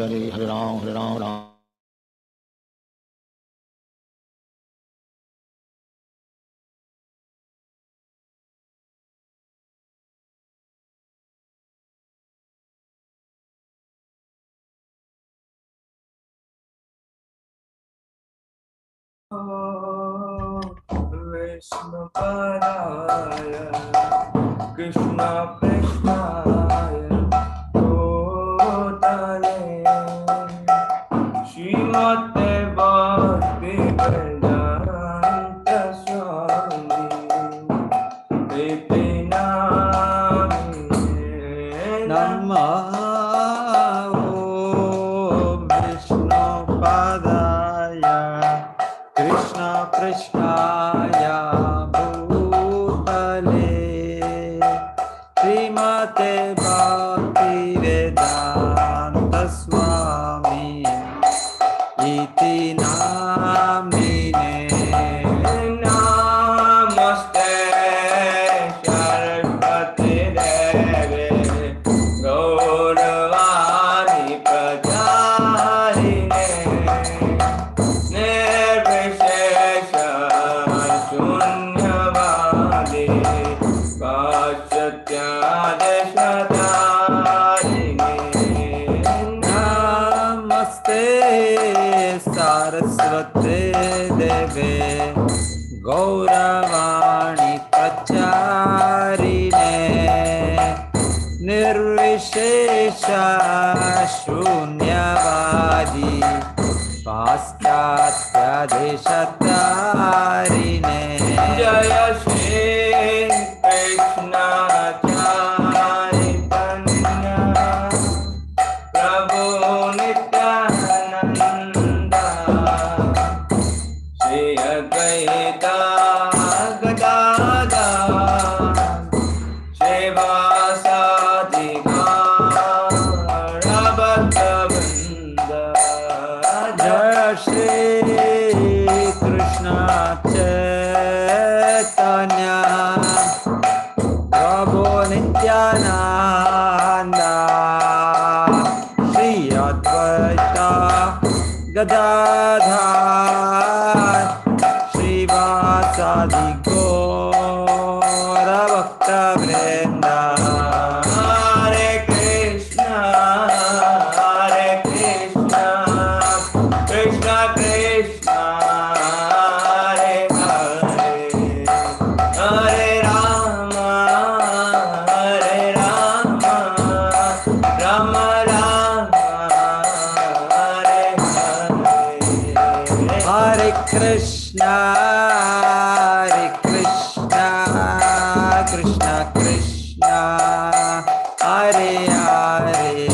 Hare Hare Ram Ram. Vishnu Padaya Krishna Krishnaya Bhutale Srimate Bhakti Vedanta Swami Iti Namine Namah Om Vishnu Padaya Krishna Krishnaya Bhutale Srimate Bhakti Vedanta Swami Iti Namine Namaste Saraswati Deve Gauravani Pracharine Nirvishesha Shunyavadi Vasatyadeshadarine Namaste Saraswate Deve Gauravani Pracharine Nirvishesha Shunyavadi Paschatya-deshatarine Jaya Shri Krishna Chaitanya Prabhu Nityananda Shri Advaita Gadadhar Shivasadi Gaura Bhaktavrinda Jaya Shri Krishna Chaitanya Prabhu Nityananda Shri Advaita Gadadhar Shivasadi Gaura Bhaktavrinda Hare Krishna Krishna Krishna Hare Hare Hare Rama Rama Rama Hare Hare Hare Krishna Krishna Krishna Hare Hare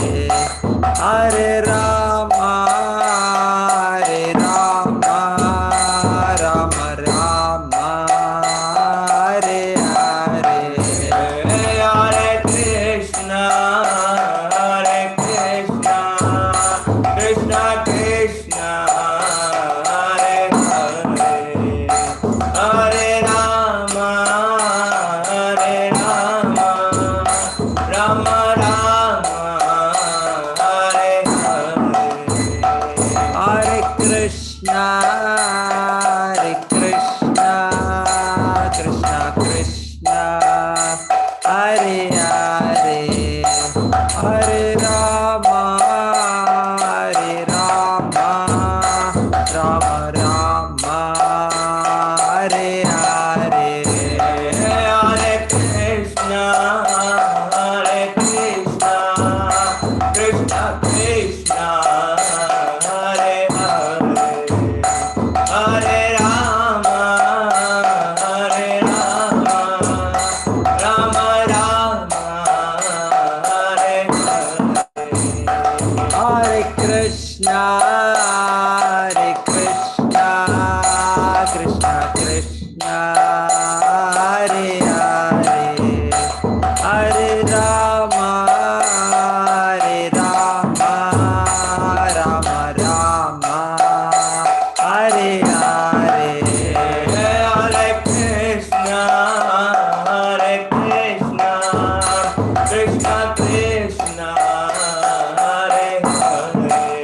Hare Rama Rama Rama Hare Hare Hare Krishna Krishna Krishna Hare Hare Hare Rama Rama Rama Hare Hare Hare Krishna Krishna Krishna Hare Hare Hare Rama Rama Rama Hare Hare Hare Krishna Krishna Krishna Hare Hare Hare Rama Rama Rama Hare Hare Hare Krishna Krishna Krishna Hare Hare Hare Rama Rama Rama Hare Hare Hare Krishna Krishna Krishna Hare Hare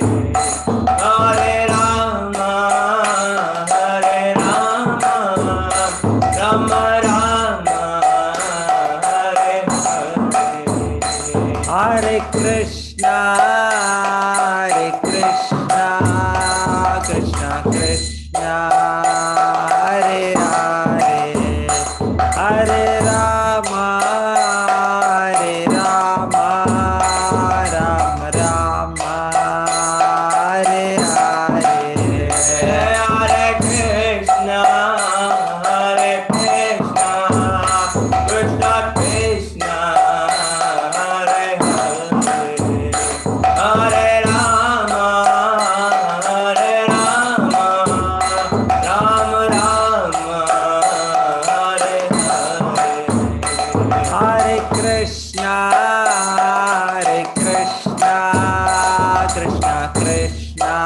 Krishna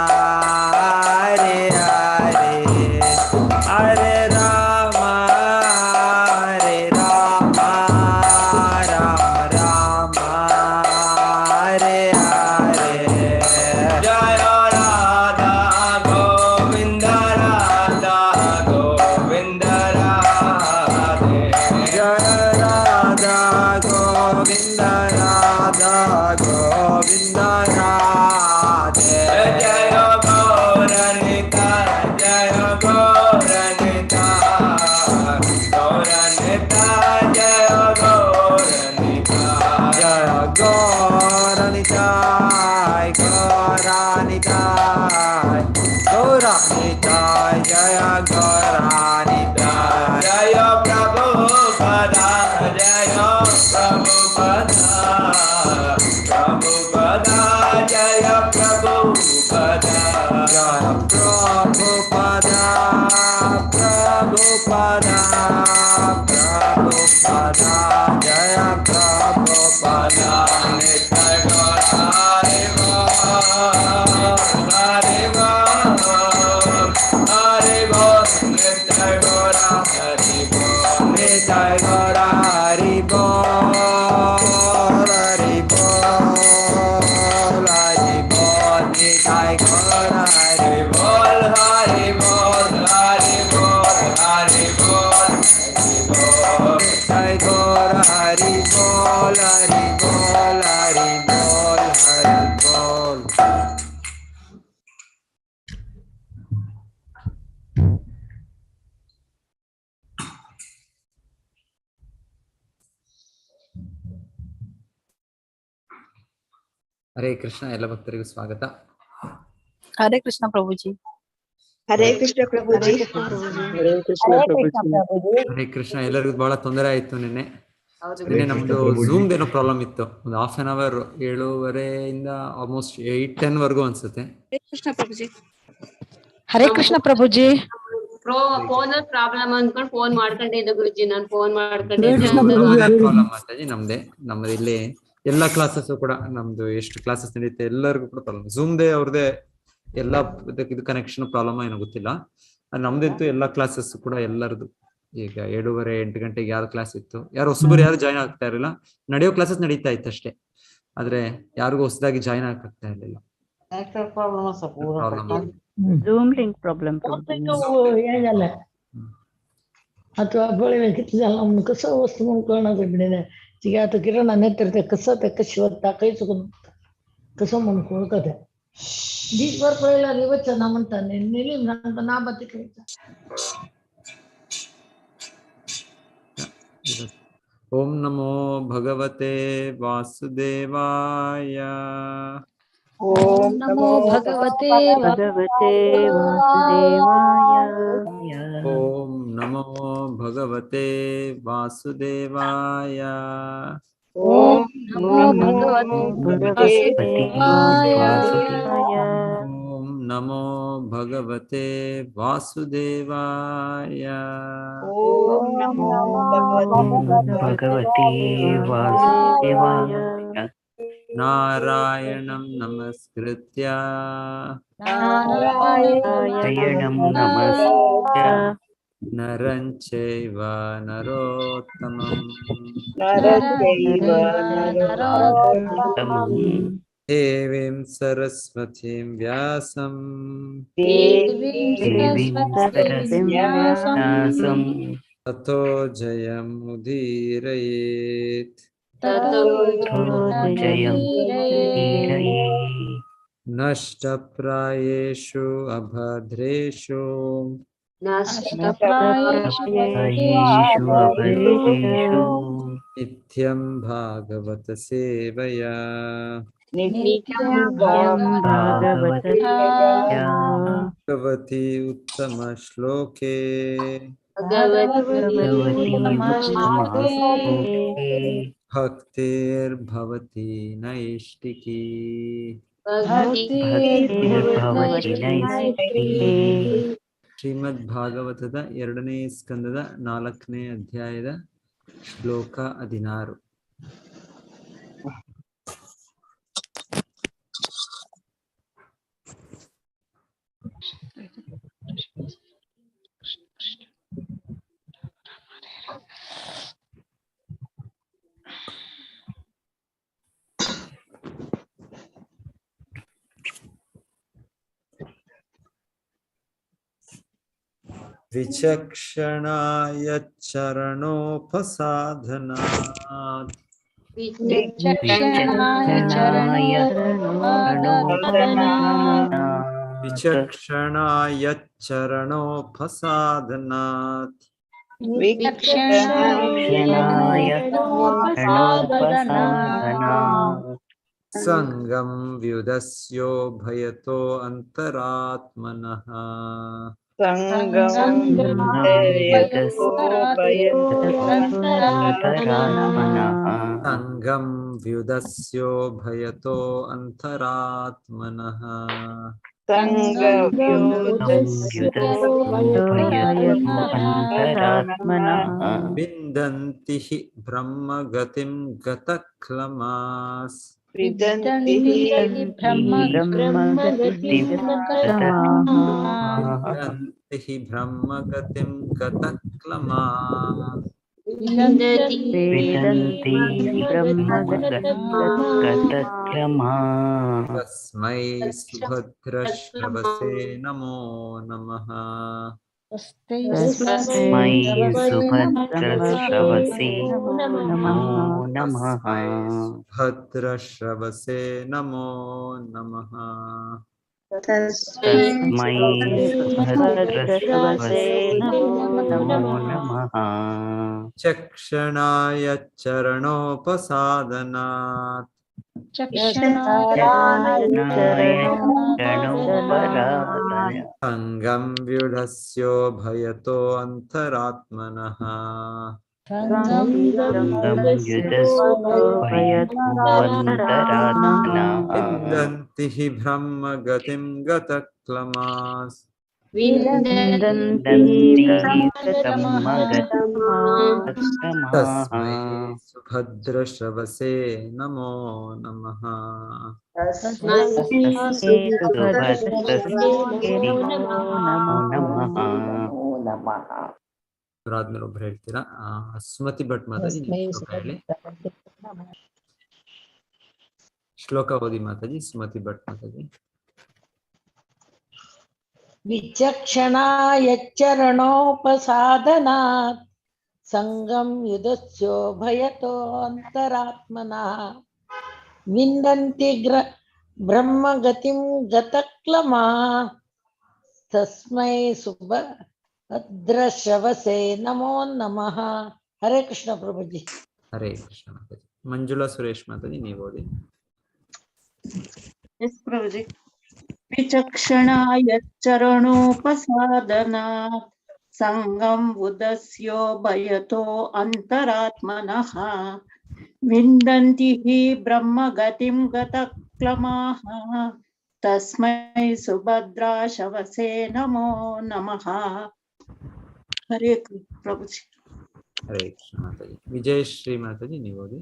Hare Hare Hare Rama Hare Rama Rama Rama Hare Hare Jaya Radha Govinda Radha Govinda Radhe Jaya Radha Govinda Radha Govinda Radhe Jaya Gauranita Jaya Gauranita Gauranita Jaya Gauranita Jaya Gauranita Gauranita Gauranita Jaya Gauranita Jaya Prabhupada Jaya Prabhupada Prabhupada Jaya Prabhupada Jaya Prabhupada Prabhupada Prabhupada Jaya Prabhupada Nitai Gaur Hare Hare Bol Nitai Gaur Hare Bol Nitai Gaur Hare Bol Hare Bol Hare Bol Nitai Gaur Hare Bol Hare Bol Hare Bol Hare Bol Nitai Gaur Hare Bol Hare Bol Hare Bol Hare Bol Hare Krishna ಎಲ್ಲ ಭಕ್ತರಿಗೂ ಸ್ವಾಗತ. हरे कृष्ण प्रभु जी। हरे कृष्ण प्रभु जी। हरे कृष्ण प्रभु जी। ಹರೇ ಕೃಷ್ಣ. ಎಲ್ಲರಿಗೂ ಬಹಳ ತೊಂದರೆ ಆಯ್ತು ನಿನ್ನೆ. ಹರೇ ನಿನ್ನೆ ಕೃಷ್ಣ ನಮ್ದು ಪ್ರಭು G. Zoom ಏನೋ ಪ್ರಾಬ್ಲಮ್ ಇತ್ತು. ಒಂದು ಹಾಫ್ ಅನ್ ಅವರ್ 7:30 ಆಲ್ಮೋಸ್ಟ್ 8-10 ವರೆಗೂ ಅನ್ಸುತ್ತೆ. हरे कृष्ण प्रभु जी। हरे कृष्ण प्रभु जी। ಫೋನ್ ಪ್ರಾಬ್ಲಮ್ ಅನ್ಕೊಂಡು ಫೋನ್ ಮಾಡ್ಕೊಂಡಿದ್ದೆ ಗುರುಜಿ, ನಾನು ಫೋನ್ ಹರೇ ಮಾಡ್ಕೊಂಡಿದ್ದೆ. ಕೃಷ್ಣ ಪ್ರಭು ಜಿ. ಹರೇ ಪ್ರಾಬ್ಲಮ್ ಮಾತಾಜಿ ನಮ್ದು ಇಲ್ಲಿ ಎಲ್ಲಾ ಕ್ಲಾಸಸ್ ಕೂಡ ನಮ್ದು ಎಷ್ಟು ಕ್ಲಾಸಸ್ ನಡೆಯುತ್ತೆ ಎಲ್ಲರಿಗೂ ಕೂಡ ಪ್ರಾಬ್ಲಮ್. ಝೂಮ್ ದೇ ಅವ್ರದೇ ಎಲ್ಲಾ ಇದು ಕನೆಕ್ಷನ್ ಪ್ರಾಬ್ಲಮ್ ಏನೋ ಗೊತ್ತಿಲ್ಲ. ನಮ್ದಂತೂ ಎಲ್ಲಾ ಕ್ಲಾಸಸ್ ಕೂಡ ಎಲ್ಲರದು ಈಗ 7:30-8 ಗಂಟೆಗೆ ಯಾರು ಕ್ಲಾಸ್ ಇತ್ತು, ಯಾರು ಹೊಸಬರು ಯಾರು ಜಾಯ್ನ್ ಆಗ್ತಾ ಇರಲಿಲ್ಲ. ನಡೆಯೋ ಕ್ಲಾಸಸ್ ನಡೀತಾ ಇತ್ತು ಅಷ್ಟೇ, ಆದ್ರೆ ಯಾರಿಗೂ ಹೊಸದಾಗಿ ಜಾಯ್ನ್ ಆಗ್ತಾ ಇರಲಿಲ್ಲ. Zoom link problem ಹೇಳಲ್ಲ ಅಥವಾ ಗೋಳಿ ಕಿತ್ತಲ್ಲ ಅವ್ನು ಕಸ ವಸ್ತು ಮಾಡ್ಕೊಳ್ಳೋದು ಬಿಡಿದೆ ಈಗ ಆತ ಕಿರಣ ನೆತ್ತಿರ್ತೆ ಕಸ ತೆಕ್ಕ ಶಿವತ್ತ ಕೈ ಸುಗಂತ ಕಸ ಮಾಡ್ಕೊಳ್ಕದೆ ದೀಟ್ ಬರ್ಕೊಳ್ಳಿಲ್ಲ ನೀವು ಚೆನ್ನಾಗಂತಾನೆ ನಿಲ್ಲಿ ನಾ ಬತ್ತಿ ಕರೀತ. ಓಂ ನಮೋ ಭಗವತೆ ವಾಸುದೇವಾಯ. ओम नमो भगवते वासुदेवाय। ಓಂ नमो भगवते वासुदेवाय. ओम नमो भगवते वासुदेवाय। ಓಂ ನಮೋ ಭಗವತೆ ವಾಸುದೇವಾಯ. ओम नमो भगवते वासुदेवाय। ನಾರಾಯಣಂ ನಮಸ್ಕೃತ್ಯ नारायणं नमस्कृत्य ನರಂ ಚೈವ ನರೋತ್ತಮಂ ದೇವೀಂ ಸರಸ್ವತೀಂ ವ್ಯಾಸಂ ತಥೋ ಜಯಮುದೀರಯೇತ್. ನಷ್ಟಪ್ರಾಯೇಷು ಅಭದ್ರೇಷು ನಿತ್ಯಂ ಭಾಗವತ ಸೇವಯಾ. ಭಗವತಿ ಉತ್ತಮ ಶ್ಲೋಕೆ ಭಕ್ತಿರ್ಭವತಿ ನೈಷ್ಟಿಕಿ. ಶ್ರೀಮದ್ ಭಾಗವತದ 2ನೇ ಸ್ಕಂದದ 4ನೇ ಅಧ್ಯಾಯದ ಶ್ಲೋಕ 16. ವಿಚಕ್ಷಣಾಯ ಚರಣೋಪಸಾಧನಾತ್ ವಿಚಕ್ಷಣಾಯ ಚರಣೋಪಸಾಧನಾತ್ ಸಂಗಂ ವ್ಯುದಸ್ಯೋ ಭಯತೋ ಅಂತರಾತ್ಮನಃ ಸಂಗಂ ವ್ಯುದಸ್ಯೋ ಭಯತೋ ಅಂತರಾತ್ಮನಃ ವಿಂದಂತಿ ಹಿ ಬ್ರಹ್ಮಗತಿಂ ಗತಕ್ಲಮಾಸ್ ವಿಂದಂತಿ ಹಿ ಬ್ರಹ್ಮಗತಿಂ ಗತಕ್ಲಮಾಸ್ ತಸ್ಮೈ ಸುಭದ್ರಶ್ರವಸೇ ನಮೋ ನಮಃ ಭದ್ರಶ್ರವಸೇ ನಮೋ ನಮಃ ಚಕ್ಷಣಾಯ ಚರಣೋಪಸಾದನಾತ್ ಸಂಗಂ ವ್ಯುಢಸ್ಯೋ ಭಯತೋ ಅಂತರಾತ್ಮನಃ ವಿಂದಂತಿ ಹಿ ಬ್ರಹ್ಮಗತಿಂ ಗತಕ್ಲಮಾಸ್ ತಸ್ಮೈ ಸುಭದ್ರಶ್ರವಸೇ ನಮೋ ನಮಃ ಆದ್ಮೇಲೆ ಒಬ್ರು ಹೇಳ್ತೀರಾ ಸುಮತಿ ಭಟ್ ಮಾತಾಜಿ ಹೇಳಿ ಶ್ಲೋಕ ಓದಿ ಮಾತಾಜಿ ಸುಮತಿ ಭಟ್ ಮಾತಾಜಿ ವಿಚಕ್ಷಣಾಯ ಚರಣೋಪಸಾದನಾತ್ ಸಂಗಂ ಯುಧಸ್ಯೋ ಭಯತೋ ಅಂತರಾತ್ಮನಃ ವಿಂದಂತಿ ಬ್ರಹ್ಮಗತಿಂ ಗತಕ್ಲಮಾ ತಸ್ಮೈ ಸುಭದ್ರಶ್ರವಸೇ ನಮೋ ನಮಃ. ಹರೇ ಕೃಷ್ಣ ಪ್ರಭುಜಿ. ಹರೇ ಕೃಷ್ಣ ಮಾತಾಜಿ. ಮಂಜುಳಾ ಸುರೇಶ್ ಮಾತಾಜಿ ನೀವು ಓದಿ. ಎಸ್ ಪ್ರಭುಜಿ. ವಿಚಕ್ಷಣಾಯ ಚರಣೋಪಸಾದನಾತ್ ಸಂಗಂ ಉದಸ್ಯೋ ಭಯತೋ ಅಂತರಾತ್ಮನಃ ವಿಂದಂತಿ ಹಿ ಬ್ರಹ್ಮಗತಿಂ ಗತಕ್ಲಮಾಃ ತಸ್ಮೈ ಸುಭದ್ರಾಶವಸೇ ನಮೋ ನಮಃ. ಹರೇ ಪ್ರಭುಜಿ. ಹರೇ ಕೃಷ್ಣ ಮಾತಾಜಿ. ವಿಜಯಶ್ರೀ ಮಾತಾಜಿ ನೀವು ಓದಿ.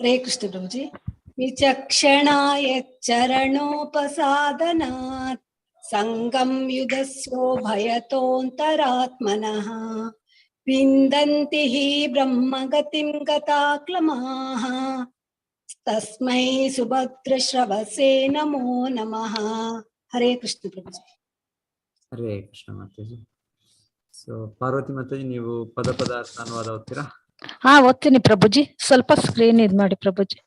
ಹರೇ ಕೃಷ್ಣ ಪ್ರಭುಜಿ. ವಿಚಕ್ಷಣಾಯ ಚರಣೋಪಸಾದನಾತ್ ಸಂಗಂ ಯುಧಸ್ಯೋ ಭಯತೋಂತರಾತ್ಮನಃ ವಿಂದಂತಿ ಹಿ ಬ್ರಹ್ಮಗತಿಂ ಗತಾಕ್ಲಮಾಃ ತಸ್ಮೈ ಸುಭದ್ರಶ್ರವಸೇ ನಮೋ ನಮಃ. ಹರೇ ಕೃಷ್ಣ ಪ್ರಭುಜಿ. ಹರೇ ಕೃಷ್ಣ ಮಾತಾಜಿ. ಸೊ ಪಾರ್ವತಿ ಮಾತಾಜಿ ನೀವು ಪದ ಅರ್ಥ ಅನುವಾದ ಓದ್ತೀರಾ? ಹಾ ಓದ್ತೀನಿ ಪ್ರಭುಜಿ. ಸ್ವಲ್ಪ ಸ್ಕ್ರೀನ್ ಇದ್ ಮಾಡಿ ಪ್ರಭುಜಿ.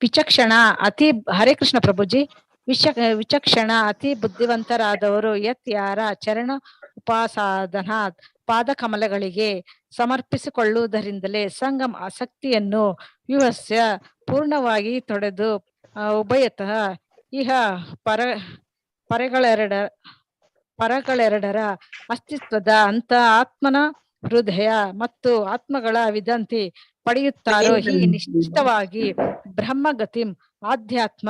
ವಿಚಕ್ಷಣ ಅತಿ ಹರೇ ಕೃಷ್ಣ ಪ್ರಭುಜಿ. ವಿಚಕ್ಷಣ ಅತಿ ಬುದ್ಧಿವಂತರಾದವರು ಯತ್ ಯಾರ ಚರಣ ಉಪಾಸಾದನ ಪಾದ ಕಮಲಗಳಿಗೆ ಸಮರ್ಪಿಸಿಕೊಳ್ಳುವುದರಿಂದಲೇ ಸಂಗಮ ಆಸಕ್ತಿಯನ್ನು ವ್ಯೂಹಸ್ಯ ಪೂರ್ಣವಾಗಿ ತೊಡೆದು ಉಭಯತಃ ಇಹ ಪರಗಳೆರಡರ ಅಸ್ತಿತ್ವದ ಅಂತ ಆತ್ಮನ ಹೃದಯ ಮತ್ತು ಆತ್ಮಗಳ ವಿದಂತಿ ಪಡೆಯುತ್ತಾರೋ ಹೀಗೆ ನಿಶ್ಚಿತವಾಗಿ ಬ್ರಹ್ಮಗತಿಂ ಆಧ್ಯಾತ್ಮ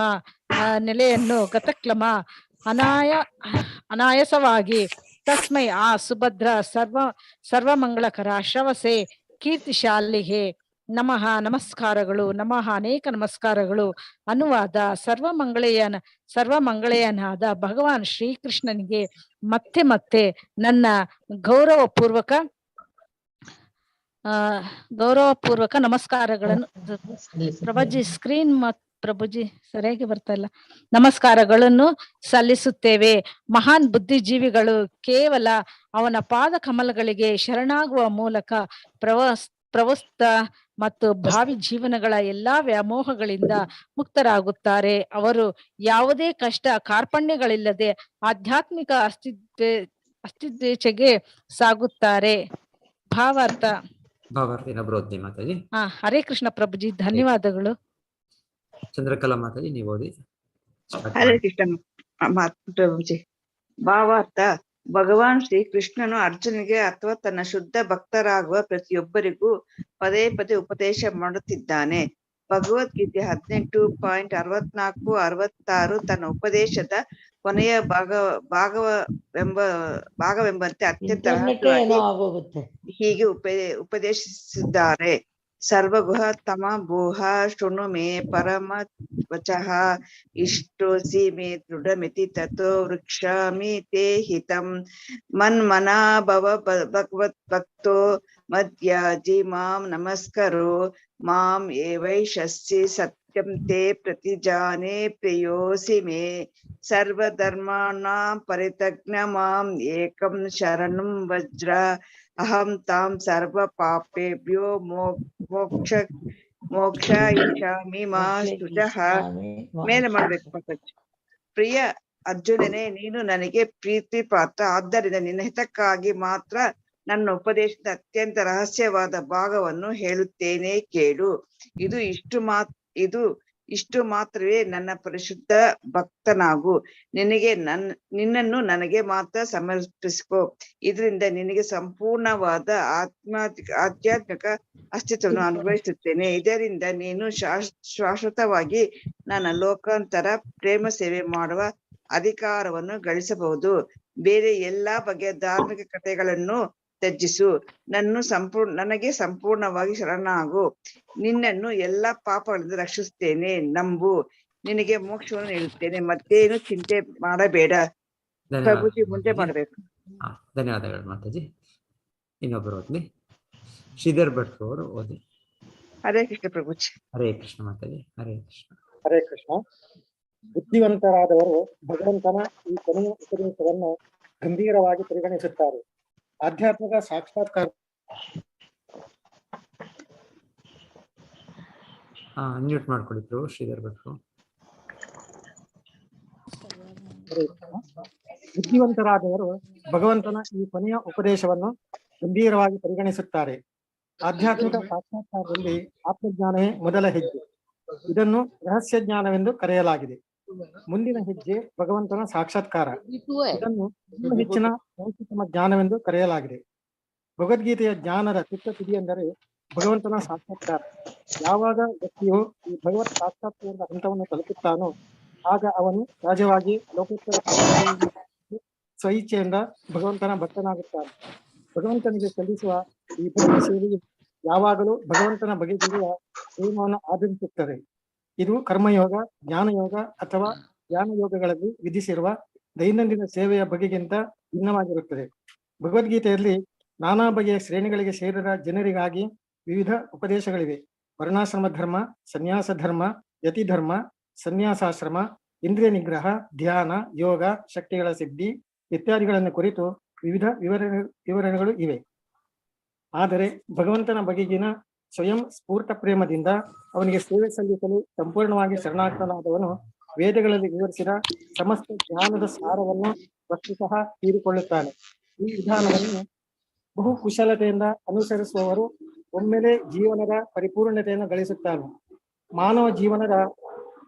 ನೆಲೆಯನ್ನು ಗತಕ್ಲಮ ಅನಾಯಾಸವಾಗಿ ತಸ್ಮೈ ಆ ಸುಭದ್ರ ಸರ್ವಮಂಗಳಕರ ಶ್ರವಸೆ ಕೀರ್ತಿಶಾಲಿಗೆ ನಮಃ ನಮಸ್ಕಾರಗಳು ನಮಃ ಅನೇಕ ನಮಸ್ಕಾರಗಳು. ಅನುವಾದ. ಸರ್ವಮಂಗಳೆಯನಾದ ಭಗವಾನ್ ಶ್ರೀಕೃಷ್ಣನಿಗೆ ಮತ್ತೆ ಮತ್ತೆ ನನ್ನ ಗೌರವಪೂರ್ವಕ ನಮಸ್ಕಾರಗಳನ್ನು. ಪ್ರಭುಜಿ ಸ್ಕ್ರೀನ್ ಪ್ರಭುಜಿ ಸರಿಯಾಗಿ ಬರ್ತಾ ಇಲ್ಲ. ನಮಸ್ಕಾರಗಳನ್ನು ಸಲ್ಲಿಸುತ್ತೇವೆ. ಮಹಾನ್ ಬುದ್ಧಿಜೀವಿಗಳು ಕೇವಲ ಅವನ ಪಾದ ಕಮಲಗಳಿಗೆ ಶರಣಾಗುವ ಮೂಲಕ ಪ್ರವಸ್ತ ಮತ್ತು ಭಾವಿ ಜೀವನಗಳ ಎಲ್ಲಾ ವ್ಯಾಮೋಹಗಳಿಂದ ಮುಕ್ತರಾಗುತ್ತಾರೆ. ಅವರು ಯಾವುದೇ ಕಷ್ಟ ಕಾರ್ಪಣ್ಯಗಳಿಲ್ಲದೆ ಆಧ್ಯಾತ್ಮಿಕ ಅಸ್ತಿತ್ವೆಗೆ ಸಾಗುತ್ತಾರೆ. ಭಾವಾರ್ಥ. ಬರೋದ್ನಿ ಮಾತಾಜಿ. ಹರೇ ಕೃಷ್ಣ ಪ್ರಭುಜಿ, ಧನ್ಯವಾದಗಳು. ಚಂದ್ರಕಲಾ ಮಾತಾಜಿ, ನೀವು ಓದಿ. ಹರೇ ಕೃಷ್ಣ ಪ್ರಭುಜಿ. ಭಾವಾರ್ಥ: ಭಗವಾನ್ ಶ್ರೀ ಕೃಷ್ಣನು ಅರ್ಜುನಿಗೆ ಅಥವಾ ತನ್ನ ಶುದ್ಧ ಭಕ್ತರಾಗುವ ಪ್ರತಿಯೊಬ್ಬರಿಗೂ ಪದೇ ಪದೇ ಉಪದೇಶ ಮಾಡುತ್ತಿದ್ದಾನೆ. ಭಗವದ್ಗೀತೆ 18.64-66 ತನ್ನ ಉಪದೇಶದ ಕೊನೆಯ ಭಾಗವೆಂಬಂತೆ ಅತ್ಯಂತ ಹೀಗೆ ಉಪದೇಶಿಸಿದ್ದಾರೆ. ಸರ್ವಗುಹ ತಮ ಭೂಹ ಶೃಣು ಮೇ ಪರಮ ವಚಃ ಇಷ್ಟೋಸಿ ಮೇ ದೃಢಮಿತಿ ತಥೋ ವೃಕ್ಷಾಮಿ ತೇ ಹಿತಂ ಮನ್ಮನಾ ಭವ ಭಗವತ್ ಭಕ್ತೋ ಮದ್ಯಾಜಿ ಮಾಂ ನಮಸ್ಕರೋ ಮಾಂ ಏವೈಷಸ್ಸಿ ಸತ್ಯಂ ತೇ ಪ್ರತಿಜಾನೆ ಪ್ರಿಯೋಸಿ ಮೇ ಸರ್ವಧರ್ಮಾಣಾಂ ಪರಿತ್ಯಜ್ಯ ಮಾಂ ಏಕಂ ಶರಣಂ ವಜ್ರ ಅಹಂ ತಾಂ ಸರ್ವ ಪಾಪೇಭ್ಯೋ ಮೋಕ್ಷಯಿಷ್ಯಾಮಿ ಮಾ ಶುಚಃ. ಮೇಲೆ ಮಾಡ್ಬೇಕು. ಪ್ರಿಯ ಅರ್ಜುನನೇ, ನೀನು ನನಗೆ ಪ್ರೀತಿ ಪಾತ್ರ. ಆದ್ದರಿಂದ ನಿನ್ನ ಹಿತಕ್ಕಾಗಿ ಮಾತ್ರ ನನ್ನ ಉಪದೇಶದ ಅತ್ಯಂತ ರಹಸ್ಯವಾದ ಭಾಗವನ್ನು ಹೇಳುತ್ತೇನೆ, ಕೇಳು. ಇಷ್ಟು ಮಾತ್ರವೇ ನನ್ನ ಪರಿಶುದ್ಧ ಭಕ್ತನಾಗು. ನಿನ್ನನ್ನು ನನಗೆ ಮಾತ್ರ ಸಮರ್ಪಿಸಿಕೋ. ಇದರಿಂದ ನಿನಗೆ ಸಂಪೂರ್ಣವಾದ ಆಧ್ಯಾತ್ಮಿಕ ಅಸ್ತಿತ್ವವನ್ನು ಅನುಭವಿಸುತ್ತೇನೆ. ಇದರಿಂದ ನೀನು ಶಾಶ್ವತವಾಗಿ ನನ್ನ ಲೋಕಾಂತರ ಪ್ರೇಮ ಸೇವೆ ಮಾಡುವ ಅಧಿಕಾರವನ್ನು ಗಳಿಸಬಹುದು. ಬೇರೆ ಎಲ್ಲಾ ಬಗೆಯ ಧಾರ್ಮಿಕ ಕಥೆಗಳನ್ನು ತ್ಯಜಿಸು. ನನಗೆ ಸಂಪೂರ್ಣವಾಗಿ ಶರಣಾಗು. ನಿನ್ನನ್ನು ಎಲ್ಲಾ ಪಾಪಗಳಿಂದ ರಕ್ಷಿಸುತ್ತೇನೆ, ನಂಬು. ನಿನಗೆ ಮೋಕ್ಷವನ್ನು ನೀಡುತ್ತೇನೆ. ಮತ್ತೇನು ಚಿಂತೆ ಮಾಡಬೇಡ. ಪ್ರಭುಜಿ ಮುಂದೆ ಮಾಡಬೇಕು. ಧನ್ಯವಾದಗಳು ಮಾತಾಜಿ. ಇನ್ನೊಬ್ಬರು ಓದ್ಲಿ. ಶ್ರೀಧರ್ ಭಟ್ ಅವರು ಓದಿ. ಹರೇ ಕೃಷ್ಣ ಪ್ರಭುಜಿ. ಹರೇ ಕೃಷ್ಣ ಮಾತಾಜಿ. ಹರೇ ಕೃಷ್ಣ. ಹರೇ ಕೃಷ್ಣ. ಬುದ್ಧಿವಂತರಾದವರು ಭಗವಂತನ ಈ ಕೊನೆಯ ಉಪದೇಶವನ್ನು ಗಂಭೀರವಾಗಿ ಪರಿಗಣಿಸುತ್ತಾರೆ. ಆಧ್ಯಾತ್ಮಿಕ ಸಾಕ್ಷಾತ್ಕಾರ ಅನ್ಮ್ಯೂಟ್ ಮಾಡ್ಕೊಳ್ಳಿದ್ರು ಶ್ರೀಧರ್ ಭಟ್ರು. ಬುದ್ಧಿವಂತರಾದವರು ಭಗವಂತನ ಈ ಕೊನೆಯ ಉಪದೇಶವನ್ನು ಗಂಭೀರವಾಗಿ ಪರಿಗಣಿಸುತ್ತಾರೆ. ಆಧ್ಯಾತ್ಮಿಕ ಸಾಕ್ಷಾತ್ಕಾರದಲ್ಲಿ ಆತ್ಮಜ್ಞಾನವೇ ಮೊದಲ ಹೆಜ್ಜೆ. ಇದನ್ನು ರಹಸ್ಯ ಜ್ಞಾನವೆಂದು ಕರೆಯಲಾಗಿದೆ. ಮುಂದಿನ ಹೆಜ್ಜೆ ಭಗವಂತನ ಸಾಕ್ಷಾತ್ಕಾರ. ಇದನ್ನು ಹೆಚ್ಚಿನ ಭೌತಿಕ ಜ್ಞಾನವೆಂದು ಕರೆಯಲಾಗಿದೆ. ಭಗವದ್ಗೀತೆಯ ಜ್ಞಾನದ ತುದಿ ಎಂದರೆ ಭಗವಂತನ ಸಾಕ್ಷಾತ್ಕಾರ. ಯಾವಾಗ ವ್ಯಕ್ತಿಯು ಈ ಭಗವತ್ ಸಾಕ್ಷಾತ್ಕಾರದ ಹಂತವನ್ನು ತಲುಪುತ್ತಾನೋ ಆಗ ಅವನು ಸಹಜವಾಗಿ ಲೋಕೋತ್ತರ ಸ್ವಇಚ್ಛೆಯಿಂದ ಭಗವಂತನ ಭಕ್ತನಾಗುತ್ತಾನೆ. ಭಗವಂತನಿಗೆ ಸಲ್ಲಿಸುವ ಈ ಭಕ್ತಿ ಸೇವೆಯು ಯಾವಾಗಲೂ ಭಗವಂತನ ಬಗೆಗಿರುವ ಪ್ರೇಮವನ್ನು ಆಧರಿಸುತ್ತದೆ. ಇದು ಕರ್ಮಯೋಗ, ಜ್ಞಾನಯೋಗ ಅಥವಾ ಧ್ಯಾನಯೋಗಗಳಲ್ಲಿ ವಿಧಿಸಿರುವ ದೈನಂದಿನ ಸೇವೆಯ ಬಗೆಗಿಂತ ಭಿನ್ನವಾಗಿರುತ್ತದೆ. ಭಗವದ್ಗೀತೆಯಲ್ಲಿ ನಾನಾ ಬಗೆಯ ಶ್ರೇಣಿಗಳಿಗೆ ಸೇರಿದ ಜನರಿಗಾಗಿ ವಿವಿಧ ಉಪದೇಶಗಳಿವೆ. ವರ್ಣಾಶ್ರಮ ಧರ್ಮ, ಸನ್ಯಾಸ ಧರ್ಮ, ಯತಿ ಧರ್ಮ, ಸನ್ಯಾಸಾಶ್ರಮ, ಇಂದ್ರಿಯ ನಿಗ್ರಹ, ಧ್ಯಾನ, ಯೋಗ, ಶಕ್ತಿಗಳ ಸಿದ್ಧಿ ಇತ್ಯಾದಿಗಳನ್ನು ಕುರಿತು ವಿವಿಧ ವಿವರಣೆಗಳು ಇವೆ. ಆದರೆ ಭಗವಂತನ ಬಗೆಗಿನ ಸ್ವಯಂ ಸ್ಫೂರ್ತ ಪ್ರೇಮದಿಂದ ಅವನಿಗೆ ಸೇವೆ ಸಲ್ಲಿಸಲು ಸಂಪೂರ್ಣವಾಗಿ ಶರಣಾಗತನಾದವನು ವೇದಗಳಲ್ಲಿ ವಿವರಿಸಿದ ಸಮಸ್ತ ಜ್ಞಾನದ ಸಾರವನ್ನು ವಸ್ತುತಃ ತೀರಿಕೊಳ್ಳುತ್ತಾನೆ. ಈ ವಿಧಾನವನ್ನು ಬಹು ಕುಶಲತೆಯಿಂದ ಅನುಸರಿಸುವವರು ಒಮ್ಮೆಲೆ ಜೀವನದ ಪರಿಪೂರ್ಣತೆಯನ್ನು ಗಳಿಸುತ್ತಾನೆ. ಮಾನವ ಜೀವನದ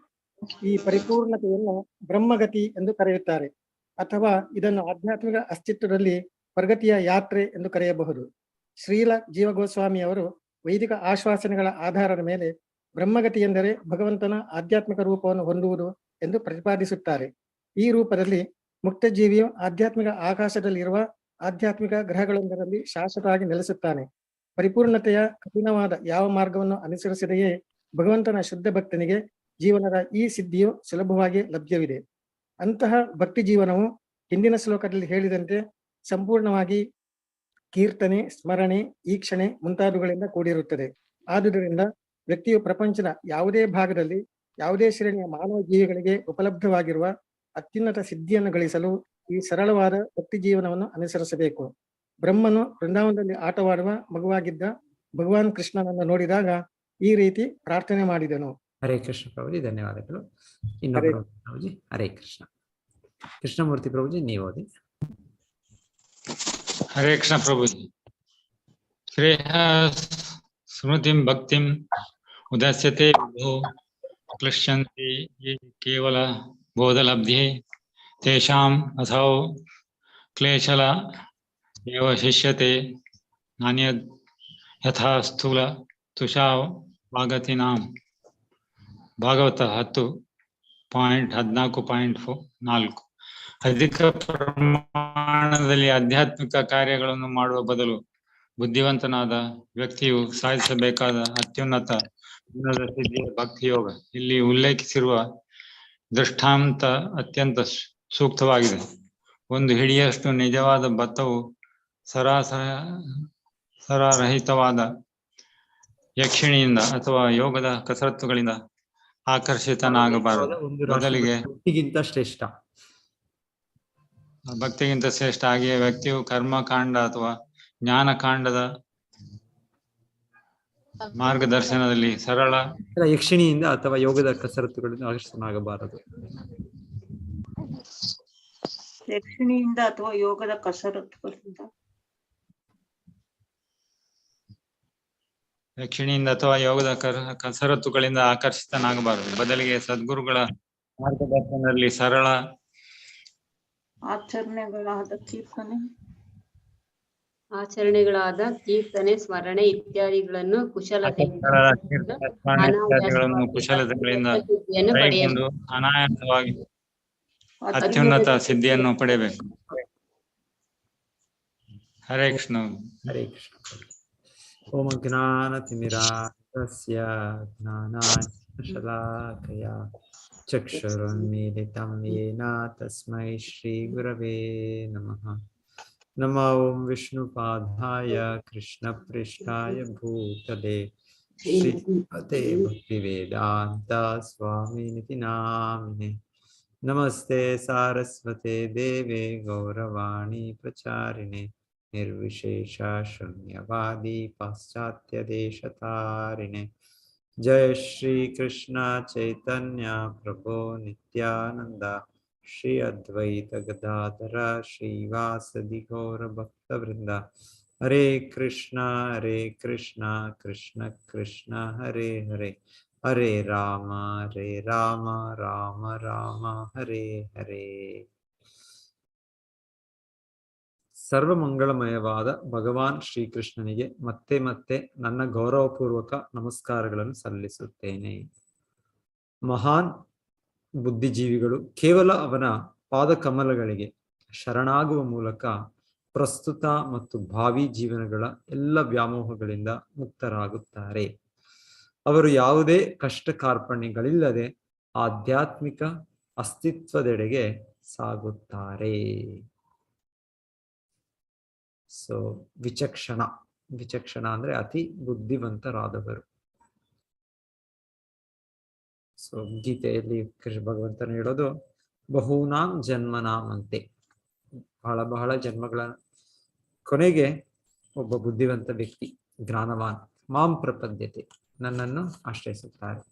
ಈ ಪರಿಪೂರ್ಣತೆಯನ್ನು ಬ್ರಹ್ಮಗತಿ ಎಂದು ಕರೆಯುತ್ತಾರೆ, ಅಥವಾ ಇದನ್ನು ಆಧ್ಯಾತ್ಮಿಕ ಅಸ್ತಿತ್ವದಲ್ಲಿ ಪ್ರಗತಿಯ ಯಾತ್ರೆ ಎಂದು ಕರೆಯಬಹುದು. ಶ್ರೀಲ ಜೀವ ಗೋಸ್ವಾಮಿಯವರು ವೈದಿಕ ಆಶ್ವಾಸನೆಗಳ ಆಧಾರದ ಮೇಲೆ ಬ್ರಹ್ಮಗತಿ ಎಂದರೆ ಭಗವಂತನ ಆಧ್ಯಾತ್ಮಿಕ ರೂಪವನ್ನು ಹೊಂದುವುದು ಎಂದು ಪ್ರತಿಪಾದಿಸುತ್ತಾರೆ. ಈ ರೂಪದಲ್ಲಿ ಮುಕ್ತ ಜೀವಿಯು ಆಧ್ಯಾತ್ಮಿಕ ಆಕಾಶದಲ್ಲಿರುವ ಆಧ್ಯಾತ್ಮಿಕ ಗ್ರಹಗಳೊಂದರಲ್ಲಿ ಶಾಶ್ವತವಾಗಿ ನೆಲೆಸುತ್ತಾನೆ. ಪರಿಪೂರ್ಣತೆಯ ಕಠಿಣವಾದ ಯಾವ ಮಾರ್ಗವನ್ನು ಅನುಸರಿಸಿದೆಯೇ ಭಗವಂತನ ಶುದ್ಧ ಭಕ್ತನಿಗೆ ಜೀವನದ ಈ ಸಿದ್ಧಿಯು ಸುಲಭವಾಗಿ ಲಭ್ಯವಿದೆ. ಅಂತಹ ಭಕ್ತಿ ಜೀವನವು ಹಿಂದಿನ ಶ್ಲೋಕದಲ್ಲಿ ಹೇಳಿದಂತೆ ಸಂಪೂರ್ಣವಾಗಿ ಕೀರ್ತನೆ, ಸ್ಮರಣೆ, ಈಕ್ಷಣೆ ಮುಂತಾದವುಗಳಿಂದ ಕೂಡಿರುತ್ತದೆ. ಆದುದರಿಂದ ವ್ಯಕ್ತಿಯು ಪ್ರಪಂಚದ ಯಾವುದೇ ಭಾಗದಲ್ಲಿ ಯಾವುದೇ ಶ್ರೇಣಿಯ ಮಾನವ ಜೀವಿಗಳಿಗೆ ಉಪಲಬ್ಧವಾಗಿರುವ ಅತ್ಯುನ್ನತ ಸಿದ್ಧಿಯನ್ನು ಗಳಿಸಲು ಈ ಸರಳವಾದ ಭಕ್ತಿ ಜೀವನವನ್ನು ಅನುಸರಿಸಬೇಕು. ಬ್ರಹ್ಮನು ವೃಂದಾವನದಲ್ಲಿ ಆಟವಾಡುವ ಮಗುವಾಗಿದ್ದ ಭಗವಾನ್ ಕೃಷ್ಣನನ್ನು ನೋಡಿದಾಗ ಈ ರೀತಿ ಪ್ರಾರ್ಥನೆ ಮಾಡಿದನು. ಹರೇ ಕೃಷ್ಣ ಪ್ರಭುಜಿ, ಧನ್ಯವಾದಗಳು. ಇನ್ನೊಬ್ಬರು ಪ್ರಭುಜಿ. ಹರೇ ಕೃಷ್ಣ. ಕೃಷ್ಣಮೂರ್ತಿ ಪ್ರಭುಜಿ, ನೀವು ಓದಿ. ಹರೇ ಕೃಷ್ಣ ಪ್ರಭುಜಿ. ಶ್ರೇಯ ಸ್ಮೃತಿಂ ಭಕ್ತಿಂ ಉದಸ್ಯತೆ ವಿಭೋ ಕ್ಲಿಶ್ಯಂತಿ ಕೇವಲ ಬೋಧಲಬ್ಧಿ ತೇಷಾಂ ಅಸೌ ಕ್ಲೇಶಲ ಏವ ಶಿಷ್ಯತೆ ನಾಣ್ಯದ್ ಯಥಾ ಸ್ಥೂಲ ತುಷಾ ಭಾಗತಿನಾಂ. ಭಾಗವತ 10.14.4. ಅಧಿಕ ಪ್ರಮಾಣದಲ್ಲಿ ಆಧ್ಯಾತ್ಮಿಕ ಕಾರ್ಯಗಳನ್ನು ಮಾಡುವ ಬದಲು ಬುದ್ಧಿವಂತನಾದ ವ್ಯಕ್ತಿಯು ಸಾಧಿಸಬೇಕಾದ ಅತ್ಯುನ್ನತ ಗುಣದ ಸಿದ್ಧಿಯ ಭಕ್ತಿಯೋಗ. ಇಲ್ಲಿ ಉಲ್ಲೇಖಿಸಿರುವ ದೃಷ್ಟಾಂತ ಅತ್ಯಂತ ಸೂಕ್ತವಾಗಿದೆ. ಒಂದು ಹಿಡಿಯಷ್ಟು ನಿಜವಾದ ಭತ್ತವು ಸರಾರಹಿತವಾದ ಯಕ್ಷಿಣಿಯಿಂದ ಅಥವಾ ಯೋಗದ ಕಸರತ್ತುಗಳಿಂದ ಆಕರ್ಷಿತನಾಗಬಾರದು. ಬದಲಿಗೆ ಶ್ರೇಷ್ಠ ಭಕ್ತಿಗಿಂತ ಶ್ರೇಷ್ಠ. ಹಾಗೆಯೇ ವ್ಯಕ್ತಿಯು ಕರ್ಮಕಾಂಡ ಅಥವಾ ಜ್ಞಾನಕಾಂಡದ ಮಾರ್ಗದರ್ಶನದಲ್ಲಿ ಸರಳ ಯಕ್ಷಿಣಿಯಿಂದ ಅಥವಾ ಯೋಗದ ಕಸರತ್ತುಗಳಿಂದ ಆಕರ್ಷಿತನಾಗಬಾರದು. ಯಕ್ಷಿಣಿಯಿಂದ ಅಥವಾ ಯೋಗದ ಕಸರತ್ತುಗಳಿಂದ ಕಸರತ್ತುಗಳಿಂದ ಆಕರ್ಷಿತನಾಗಬಾರದು. ಬದಲಿಗೆ ಸದ್ಗುರುಗಳ ಮಾರ್ಗದರ್ಶನದಲ್ಲಿ ಸರಳ ಆಚರಣೆಗಳಾದ ಕೀರ್ತನೆ, ಸ್ಮರಣೆ ಇತ್ಯಾದಿಗಳನ್ನು ಕುಶಲತೆಗಳಿಂದ ಕೈಗೊಂಡು ಅನಾಯಾಸವಾಗಿ ಅತ್ಯುನ್ನತ ಸಿದ್ಧಿಯನ್ನು ಪಡೆಯಬೇಕು. ಹರೇ ಕೃಷ್ಣ. ಹರೇ ಕೃಷ್ಣ. ಓಂ ಜ್ಞಾನತಿಮಿರಾಂಧಸ್ಯ ಜ್ಞಾನಾಂಜನಶಲಾಕಯ ಚಕ್ಷುರುನ್ಮೀಲಿತಂ ಯೇನ ತಸ್ಮೈ ಶ್ರೀ ಗುರವೇ ನಮಃ. ನಮೋ ಓಂ ವಿಷ್ಣುಪಾದಾಯ ಕೃಷ್ಣಪ್ರೇಷ್ಠಾಯ ಭೂತಲೆ ಶ್ರೀಮತೆ ಭಕ್ತಿವೇದಾಂತ ಸ್ವಾಮಿನಿತಿ ನಾಮಿನೆ. ನಮಸ್ತೆ ಸಾರಸ್ವತೆ ದೇವೆ ಗೌರವಾಣಿ ಪ್ರಚಾರಿಣೆ ನಿರ್ವಿಶೇಷ ಶೂನ್ಯವಾದಿ ಪಾಶ್ಚಾತ್ಯ ದೇಶತಾರಿಣೆ. ಜಯ ಶ್ರೀ ಕೃಷ್ಣ ಚೈತನ್ಯ ಪ್ರಭೋ ನಿತ್ಯಾನಂದ ಶ್ರೀ ಅದ್ವೈತ ಗದಾಧರ ಶ್ರೀವಾಸದಿ ಗೌರ ಭಕ್ತ ವೃಂದ. ಹರೇ ಕೃಷ್ಣ ಕೃಷ್ಣ ಕೃಷ್ಣ ಹರೇ ಹರೇ, ಹರೇ ರಾಮ ರಾಮ ರಾಮ ಹರೇ ಹರೇ. ಸರ್ವಮಂಗಳಮಯವಾದ ಭಗವಾನ್ ಶ್ರೀಕೃಷ್ಣನಿಗೆ ಮತ್ತೆ ಮತ್ತೆ ನನ್ನ ಗೌರವಪೂರ್ವಕ ನಮಸ್ಕಾರಗಳನ್ನು ಸಲ್ಲಿಸುತ್ತೇನೆ. ಮಹಾನ್ ಬುದ್ಧಿಜೀವಿಗಳು ಕೇವಲ ಅವನ ಪಾದಕಮಲಗಳಿಗೆ ಶರಣಾಗುವ ಮೂಲಕ ಪ್ರಸ್ತುತ ಮತ್ತು ಭಾವಿ ಜೀವನಗಳ ಎಲ್ಲ ವ್ಯಾಮೋಹಗಳಿಂದ ಮುಕ್ತರಾಗುತ್ತಾರೆ. ಅವರು ಯಾವುದೇ ಕಷ್ಟ ಕಾರ್ಪಣ್ಯಗಳಿಲ್ಲದೆ ಆಧ್ಯಾತ್ಮಿಕ ಅಸ್ತಿತ್ವದೆಡೆಗೆ ಸಾಗುತ್ತಾರೆ. ಸೊ ವಿಚಕ್ಷಣ ಅಂದ್ರೆ ಅತಿ ಬುದ್ಧಿವಂತರಾದವರು. ಸೊ ಗೀತೆಯಲ್ಲಿ ಕೃಷ್ಣ ಭಗವಂತನು ಹೇಳೋದು ಬಹೂನಾಂ ಜನ್ಮನಾಮಂತೆ, ಬಹಳ ಜನ್ಮಗಳ ಕೊನೆಗೆ ಒಬ್ಬ ಬುದ್ಧಿವಂತ ವ್ಯಕ್ತಿ ಜ್ಞಾನವಾನ್ ಮಾಂ ಪ್ರಪದ್ಯತೆ, ನನ್ನನ್ನು ಆಶ್ರಯಿಸುತ್ತಾರೆ.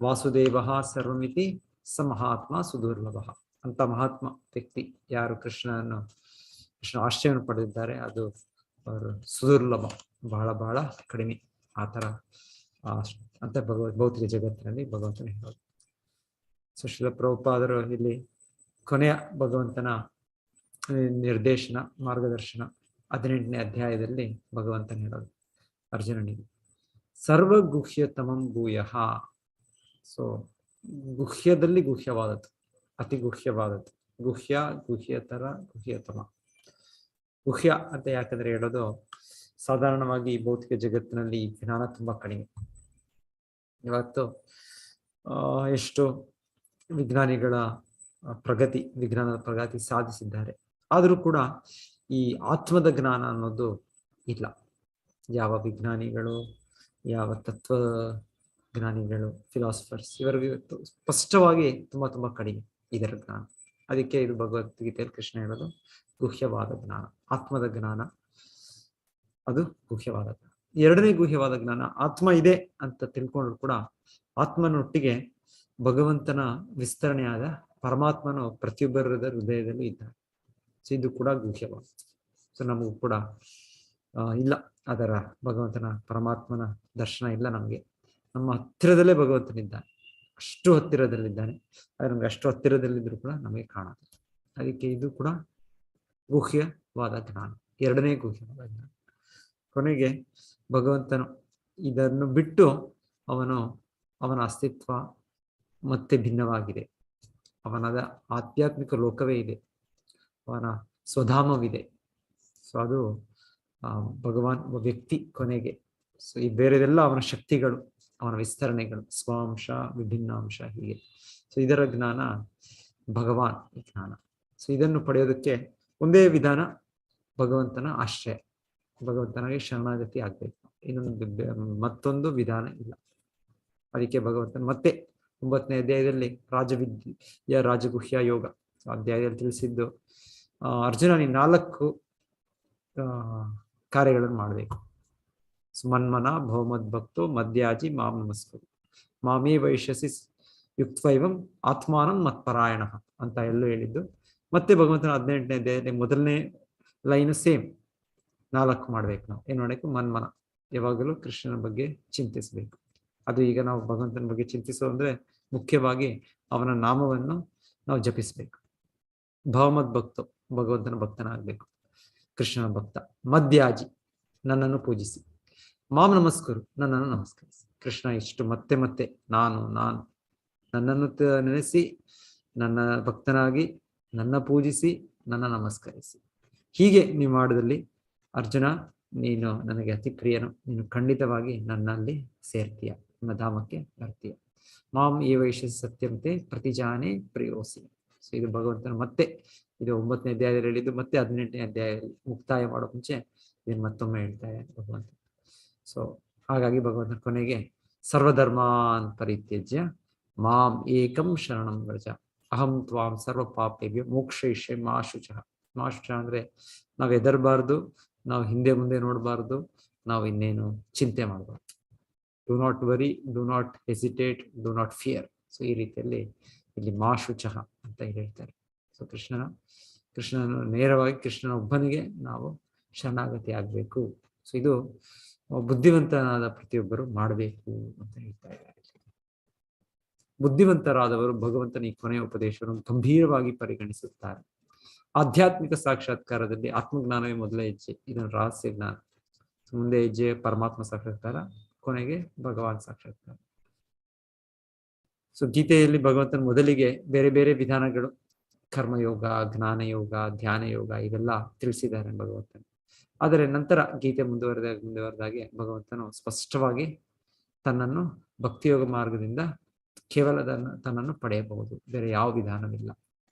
ವಾಸುದೇವ ಸರ್ವಮಿತಿ ಸ ಮಹಾತ್ಮ ಸುದುರ್ಲಭ. ಅಂತ ಮಹಾತ್ಮ ವ್ಯಕ್ತಿ ಯಾರು ಕೃಷ್ಣ ಆಶ್ರಯವನ್ನು ಪಡೆದಿದ್ದಾರೆ, ಅದು ಅವರು ಸುದುರ್ಲಭ, ಬಹಳ ಕಡಿಮೆ. ಆ ಥರ ಅಂತ ಭೌತಿಕ ಜಗತ್ತಿನಲ್ಲಿ ಭಗವಂತನ ಹೇಳೋದು. ಸುಶೀಲ ಪ್ರಭುಪಾದರು ಇಲ್ಲಿ ಕೊನೆಯ ಭಗವಂತನ ನಿರ್ದೇಶನ ಮಾರ್ಗದರ್ಶನ 18ನೇ ಅಧ್ಯಾಯದಲ್ಲಿ ಭಗವಂತನ ಹೇಳೋದು ಅರ್ಜುನನಿಗೆ ಸರ್ವಗುಹ್ಯತಮಂ ಭೂಯಃ. ಸೊ ಗುಹ್ಯದಲ್ಲಿ ಗುಹ್ಯವಾದದ್ದು, ಅತಿ ಗುಹ್ಯವಾದದ್ದು, ಗುಹ್ಯತರ ಗುಹ್ಯತಮ. ಗುಹ್ಯ ಅಂತ ಯಾಕಂದ್ರೆ ಹೇಳೋದು, ಸಾಧಾರಣವಾಗಿ ಭೌತಿಕ ಜಗತ್ತಿನಲ್ಲಿ ಜ್ಞಾನ ತುಂಬಾ ಕಡಿಮೆ. ಇವತ್ತು ಎಷ್ಟು ವಿಜ್ಞಾನದ ಪ್ರಗತಿ ಸಾಧಿಸಿದ್ದಾರೆ, ಆದರೂ ಕೂಡ ಈ ಆತ್ಮದ ಜ್ಞಾನ ಅನ್ನೋದು ಇಲ್ಲ. ಯಾವ ವಿಜ್ಞಾನಿಗಳು, ಯಾವ ಜ್ಞಾನಿಗಳು, ಫಿಲಾಸಫರ್ಸ್ ಇವರಿಗೆ ಸ್ಪಷ್ಟವಾಗಿ ತುಂಬಾ ಕಡಿಮೆ ಇದರ ಜ್ಞಾನ. ಅದಕ್ಕೆ ಇದು ಭಗವದ್ಗೀತೆಯಲ್ಲಿ ಕೃಷ್ಣ ಹೇಳೋದು ಗುಹ್ಯವಾದ ಜ್ಞಾನ, ಆತ್ಮದ ಜ್ಞಾನ, ಅದು ಗುಹ್ಯವಾದ ಜ್ಞಾನ. ಎರಡನೇ ಗುಹ್ಯವಾದ ಜ್ಞಾನ, ಆತ್ಮ ಇದೆ ಅಂತ ತಿಳ್ಕೊಂಡ್ರು ಕೂಡ ಆತ್ಮನೊಟ್ಟಿಗೆ ಭಗವಂತನ ವಿಸ್ತರಣೆಯಾದ ಪರಮಾತ್ಮನು ಪ್ರತಿಯೊಬ್ಬರ ಹೃದಯದಲ್ಲಿ ಇದ್ದಾನೆ. ಸೊ ಇದು ಕೂಡ ಗುಹ್ಯವಾದ. ಸೊ ನಮಗೂ ಕೂಡ ಇಲ್ಲ ಅದರ ಭಗವಂತನ ಪರಮಾತ್ಮನ ದರ್ಶನ ಇಲ್ಲ ನಮಗೆ. ನಮ್ಮ ಹತ್ತಿರದಲ್ಲೇ ಭಗವಂತನಿದ್ದಾನೆ, ಅಷ್ಟು ಹತ್ತಿರದಲ್ಲಿದ್ದಾನೆ. ಆದ್ರೆ ನಮ್ಗೆ ಅಷ್ಟು ಹತ್ತಿರದಲ್ಲಿದ್ರು ಕೂಡ ನಮಗೆ ಕಾಣೋದು. ಅದಕ್ಕೆ ಇದು ಕೂಡ ಗುಹ್ಯವಾದ ಜ್ಞಾನ, ಎರಡನೇ ಗುಹ್ಯವಾದ ಜ್ಞಾನ. ಕೊನೆಗೆ ಭಗವಂತನು ಇದನ್ನು ಬಿಟ್ಟು ಅವನ ಅಸ್ತಿತ್ವ ಮತ್ತೆ ಭಿನ್ನವಾಗಿದೆ. ಅವನದ ಆಧ್ಯಾತ್ಮಿಕ ಲೋಕವೇ ಇದೆ, ಅವನ ಸ್ವಧಾಮವಿದೆ. ಸೊ ಅದು ಭಗವಾನ್ ವ್ಯಕ್ತಿ ಕೊನೆಗೆ. ಸೊ ಈ ಬೇರೆದೆಲ್ಲ ಅವನ ಶಕ್ತಿಗಳು, ಅವನ ವಿಸ್ತರಣೆಗಳು, ಸ್ವಾಂಶ, ವಿಭಿನ್ನಾಂಶ, ಹೀಗೆ. ಸೊ ಇದರ ಜ್ಞಾನ ಭಗವಾನ್ ಜ್ಞಾನ. ಸೊ ಇದನ್ನು ಪಡೆಯೋದಕ್ಕೆ ಒಂದೇ ವಿಧಾನ, ಭಗವಂತನ ಆಶ್ರಯ, ಭಗವಂತನಿಗೆ ಶರಣಾಗತಿ ಆಗ್ಬೇಕು. ಮತ್ತೊಂದು ವಿಧಾನ ಇಲ್ಲ. ಅದಕ್ಕೆ ಭಗವಂತನ ಮತ್ತೆ 9ನೇ ಅಧ್ಯಾಯದಲ್ಲಿ ರಾಜಗುಹ್ಯ ಯೋಗ ಅಧ್ಯಾಯದಲ್ಲಿ ತಿಳಿಸಿದ್ದು, ಅರ್ಜುನ ನೀನು 4 ಕಾರ್ಯಗಳನ್ನು ಮಾಡಬೇಕು. ಮನ್ಮನ ಭೌಮದ್ಭಕ್ತೋ ಮಧ್ಯಾಜಿ ಮಾಂ ನಮಸ್ಕರು ಮಾಮೇ ವೈಶ್ಯಸಿ ಯುಕ್ತೈವಂ ಆತ್ಮಾನಂ ಮತ್ಪರಾಯಣ ಅಂತ ಎಲ್ಲೂ ಹೇಳಿದ್ದು. ಮತ್ತೆ ಭಗವಂತನ 18ನೇ ಅಧ್ಯಾಯದಲ್ಲಿ ಮೊದಲನೇ ಲೈನ್ ಸೇಮ್, 4 ಮಾಡ್ಬೇಕು. ನಾವು ಏನ್ ಮಾಡಬೇಕು? ಮನ್ಮನ, ಯಾವಾಗಲೂ ಕೃಷ್ಣನ ಬಗ್ಗೆ ಚಿಂತಿಸಬೇಕು. ಅದು ಈಗ ನಾವು ಭಗವಂತನ ಬಗ್ಗೆ ಚಿಂತಿಸೋ ಅಂದ್ರೆ ಮುಖ್ಯವಾಗಿ ಅವನ ನಾಮವನ್ನು ನಾವು ಜಪಿಸ್ಬೇಕು. ಭೌಮದ್ಭಕ್ತೋ, ಭಗವಂತನ ಭಕ್ತನಾಗಬೇಕು, ಕೃಷ್ಣನ ಭಕ್ತ. ಮಧ್ಯಾಜಿ, ನನ್ನನ್ನು ಪೂಜಿಸಿ. ಮಾಂ ನಮಸ್ಕರು, ನನ್ನನ್ನು ನಮಸ್ಕರಿಸಿ. ಕೃಷ್ಣ ಇಷ್ಟು ಮತ್ತೆ ಮತ್ತೆ ನಾನು ನನ್ನನ್ನು ನೆನೆಸಿ, ನನ್ನ ಭಕ್ತನಾಗಿ, ನನ್ನ ಪೂಜಿಸಿ, ನನ್ನ ನಮಸ್ಕರಿಸಿ. ಹೀಗೆ ನೀವು ಮಾಡೋದಲ್ಲಿ ಅರ್ಜುನ, ನೀನು ನನಗೆ ಅತಿ ಪ್ರಿಯನು, ನೀನು ಖಂಡಿತವಾಗಿ ನನ್ನಲ್ಲಿ ಸೇರ್ತೀಯ, ನನ್ನ ಧಾಮಕ್ಕೆ ಬರ್ತೀಯ. ಮಾಂ ಈ ವೈಶ್ಯ ಸತ್ಯಂತೆ ಪ್ರತಿಜಾನೆ ಪ್ರಿಯೋಸಿ. ಸೊ ಇದು ಭಗವಂತನ ಮತ್ತೆ, ಇದು 9ನೇ ಅಧ್ಯಾಯದಲ್ಲಿ ಹೇಳಿದ್ದು, ಮತ್ತೆ 18ನೇ ಅಧ್ಯಾಯದಲ್ಲಿ ಮುಕ್ತಾಯ ಮಾಡೋ ಮುಂಚೆ ಇದನ್ನು ಮತ್ತೊಮ್ಮೆ ಹೇಳ್ತಾ ಇದ್ದಾನೆ ಭಗವಂತ. ಸೊ ಹಾಗಾಗಿ ಭಗವಂತನ ಕೊನೆಗೆ ಸರ್ವಧರ್ಮಾನ್ ಪರಿತ್ಯಜ್ಯ ಮಾಂ ಏಕಂ ಶರಣಂ ವ್ರಜ ಅಹಂ ತ್ವಾಂ ಸರ್ವ ಪಾಪೇಭ್ಯೋ ಮೋಕ್ಷಯಿಷ್ಯಾಮಿ ಮಾ ಶುಚಃ. ಮಾ ಶುಚ ಅಂದ್ರೆ ನಾವು ಹೆದರಬಾರ್ದು, ನಾವು ಹಿಂದೆ ಮುಂದೆ ನೋಡಬಾರ್ದು, ನಾವು ಇನ್ನೇನು ಚಿಂತೆ ಮಾಡಬಾರ್ದು. Do not worry, do not hesitate, do not fear. So ಈ ರೀತಿಯಲ್ಲಿ ಇಲ್ಲಿ ಮಾ ಶುಚಃ ಅಂತ ಹೇಳ್ತಾರೆ. ಸೊ ಕೃಷ್ಣನ ನೇರವಾಗಿ ಕೃಷ್ಣನ ಒಬ್ಬನಿಗೆ ನಾವು ಶರಣಾಗತಿ ಆಗ್ಬೇಕು. ಸೊ ಇದು ಬುದ್ಧಿವಂತನಾದ ಪ್ರತಿಯೊಬ್ಬರು ಮಾಡಬೇಕು ಅಂತ ಹೇಳ್ತಾ ಇದ್ದಾರೆ. ಬುದ್ಧಿವಂತರಾದವರು ಭಗವಂತನ ಈ ಕೊನೆಯ ಉಪದೇಶವನ್ನು ಗಂಭೀರವಾಗಿ ಪರಿಗಣಿಸುತ್ತಾರೆ. ಆಧ್ಯಾತ್ಮಿಕ ಸಾಕ್ಷಾತ್ಕಾರದಲ್ಲಿ ಆತ್ಮಜ್ಞಾನವೇ ಮೊದಲ ಹೆಜ್ಜೆ, ಇದನ್ನು ರಹಸ್ಯ ಜ್ಞಾನ. ಮುಂದೆ ಹೆಜ್ಜೆ ಪರಮಾತ್ಮ ಸಾಕ್ಷಾತ್ಕಾರ, ಕೊನೆಗೆ ಭಗವಾನ್ ಸಾಕ್ಷಾತ್ಕಾರ. ಸೊ ಗೀತೆಯಲ್ಲಿ ಭಗವಂತನ ಮೊದಲಿಗೆ ಬೇರೆ ಬೇರೆ ವಿಧಾನಗಳು, ಕರ್ಮಯೋಗ, ಜ್ಞಾನಯೋಗ, ಧ್ಯಾನ ಯೋಗ, ಇವೆಲ್ಲ ತಿಳಿಸಿದ್ದಾರೆ ಭಗವಂತನ. ಆದರೆ ನಂತರ ಗೀತೆ ಮುಂದುವರೆದಾಗೆ ಭಗವಂತನು ಸ್ಪಷ್ಟವಾಗಿ ತನ್ನನ್ನು ಭಕ್ತಿಯೋಗ ಮಾರ್ಗದಿಂದ ಕೇವಲ ತನ್ನನ್ನು ಪಡೆಯಬಹುದು, ಬೇರೆ ಯಾವ ವಿಧಾನವಿಲ್ಲ